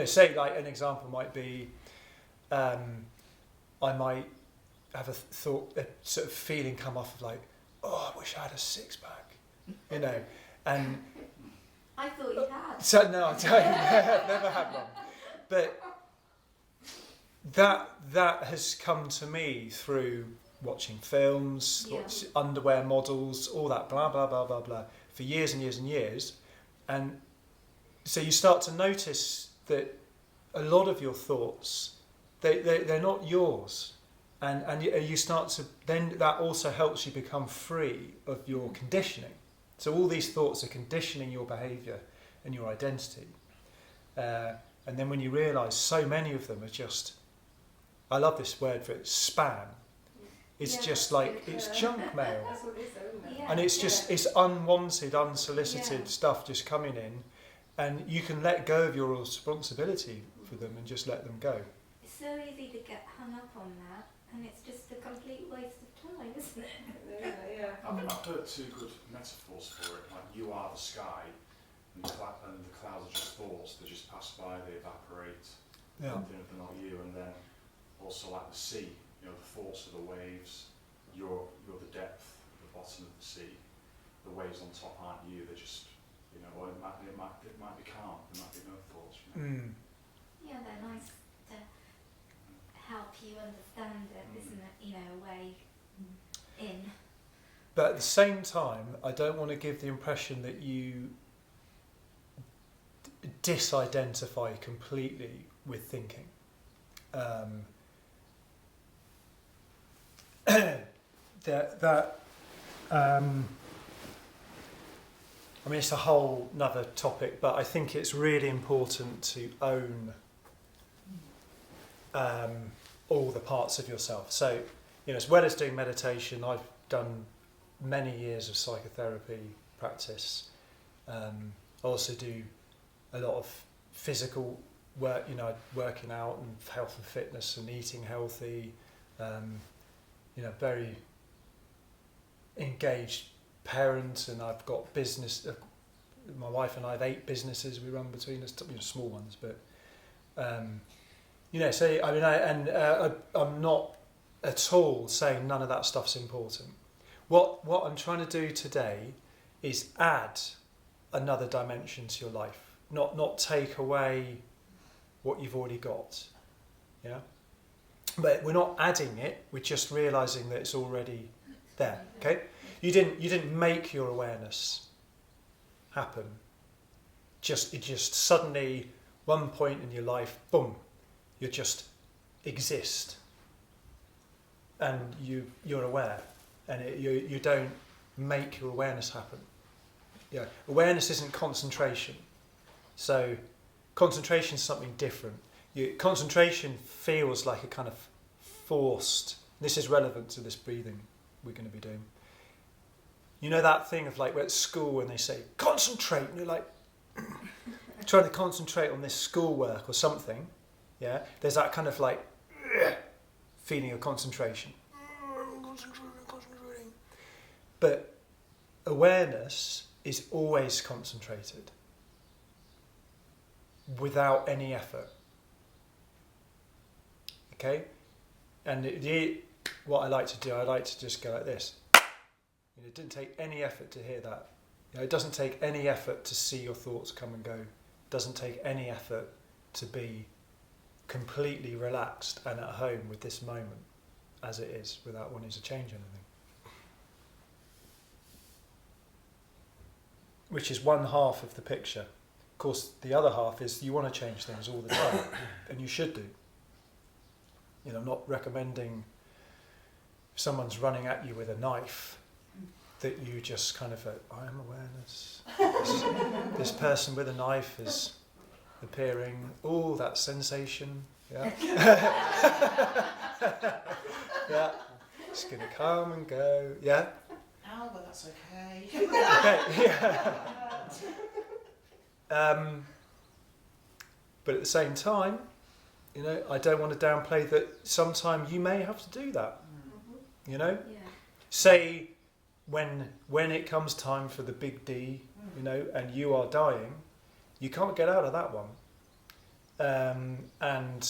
say like an example might be, I might have a sort of feeling come off of like, oh, I wish I had a six-pack, and I thought you had. So no, I don't. I've never had one, but that has come to me through watching films, underwear models, all that blah blah blah blah blah, for years and years and years, and so you start to notice that a lot of your thoughts, they're not yours. And you start to, then that also helps you become free of your conditioning. So all these thoughts are conditioning your behaviour and your identity. And then when you realise so many of them are just, I love this word for it, spam. It's just like, it's junk mail. That's what it is, isn't it? Yeah. And it's just, it's unwanted, unsolicited stuff just coming in. And you can let go of your responsibility for them and just let them go. It's so easy to get hung up on that. And it's just a complete waste of time, isn't it? Yeah. I've heard two good metaphors for it. Like, you are the sky, and the clouds are just thoughts. They just pass by, they evaporate. Yeah. They're not you. And then also like the sea, the thoughts are the waves. You're the depth, the bottom of the sea. The waves on top aren't you, they're just, you know, or it might be calm, there might be no thoughts, you know. Yeah, they're nice to help you understand it, isn't it? You know, a way in. But at the same time, I don't want to give the impression that you disidentify completely with thinking. I mean, it's a whole nother topic, but I think it's really important to own all the parts of yourself. So, you know, as well as doing meditation, I've done many years of psychotherapy practice. I also do a lot of physical work, you know, working out and health and fitness and eating healthy, you know, very engaged parent, and I've got business. My wife and I have 8 businesses we run between us, you know, small ones, but you know. So I mean, I'm not at all saying none of that stuff's important. What I'm trying to do today is add another dimension to your life, not take away what you've already got. Yeah, but we're not adding it. We're just realising that it's already there. Okay. You didn't make your awareness happen. It just suddenly, one point in your life, boom, you just exist, and you're aware, and you don't make your awareness happen. Yeah, awareness isn't concentration. So concentration is something different. Concentration feels like a kind of forced. This is relevant to this breathing we're going to be doing. You know that thing of like, we're at school when they say, concentrate, and you're like, trying to concentrate on this schoolwork or something, yeah? There's that kind of like, feeling of concentration. Concentrating. But awareness is always concentrated, without any effort. Okay? And what I like to do, I like to just go like this. It didn't take any effort to hear that. You know, it doesn't take any effort to see your thoughts come and go. It doesn't take any effort to be completely relaxed and at home with this moment as it is, without wanting to change anything. Which is one half of the picture. Of course, the other half is you want to change things all the time, and you should do. You know, I'm not recommending if someone's running at you with a knife that you just kind of, I am awareness. This person with a knife is appearing. Oh, that sensation. Yeah. Yeah. It's going to come and go. Yeah. Oh, but that's okay. Okay. Yeah. But at the same time, you know, I don't want to downplay that sometime you may have to do that. You know? Yeah. Say when it comes time for the big D, you know, and you are dying, you can't get out of that one. And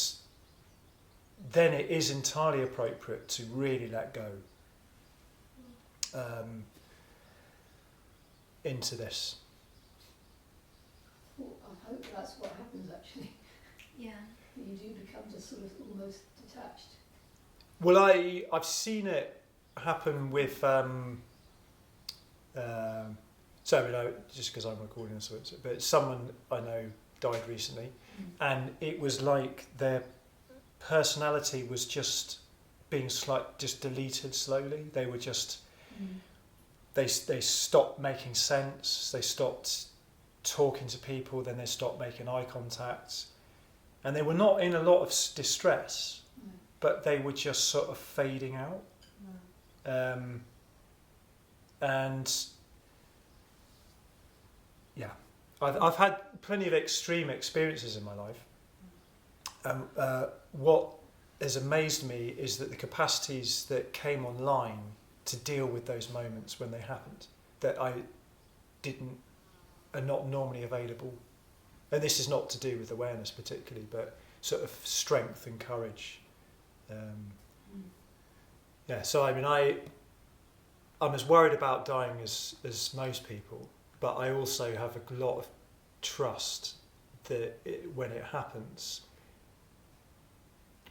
then it is entirely appropriate to really let go into this. Well, I hope that's what happens actually. Yeah. You do become just sort of almost detached. Well, I've seen it happen with so you know, just because I'm recording this, but someone I know died recently, and it was like their personality was just being just deleted slowly. They were just they stopped making sense. They stopped talking to people. Then they stopped making eye contact, and they were not in a lot of distress, but they were just sort of fading out. And yeah, I've had plenty of extreme experiences in my life. What has amazed me is that the capacities that came online to deal with those moments when they happened, that I are not normally available. And this is not to do with awareness particularly, but sort of strength and courage. Yeah, so I mean, I'm as worried about dying as most people, but I also have a lot of trust that when it happens,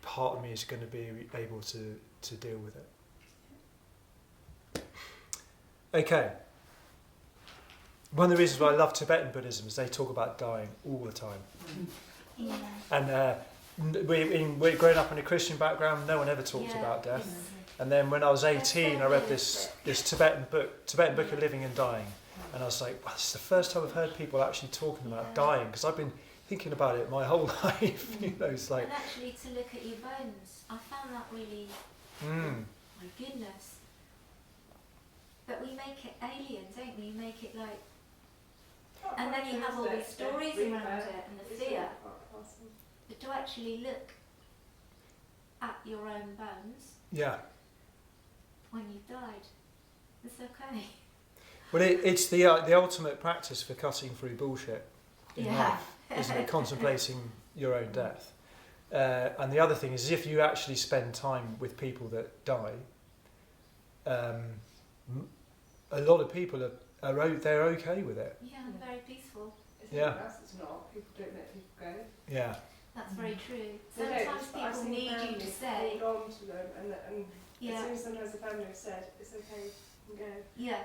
part of me is going to be able to deal with it. Okay. One of the reasons why I love Tibetan Buddhism is they talk about dying all the time. Yeah. And we're growing up in a Christian background, no one ever talked about death. And then when I was 18, I read this Tibetan book of living and dying. And I was like, well, this is the first time I've heard people actually talking about dying, because I've been thinking about it my whole life. You know, it's like. And actually, to look at your bones, I found that really. My goodness. But we make it alien, don't we? We make it like. And then you have all these stories around it and the fear. But to actually look at your own bones. Yeah. When you've died, it's okay. Well, it's the ultimate practice for cutting through bullshit in life, isn't it? Contemplating your own death. And the other thing is, if you actually spend time with people that die, a lot of people they're okay with it. Yeah, very peaceful. Yeah. It's not. People don't let people go. Yeah. That's very true. They Sometimes don't, but I've people seen need you to families say. hold on to them, and as Yeah. soon as sometimes the family have said it's okay, you can go. Yeah.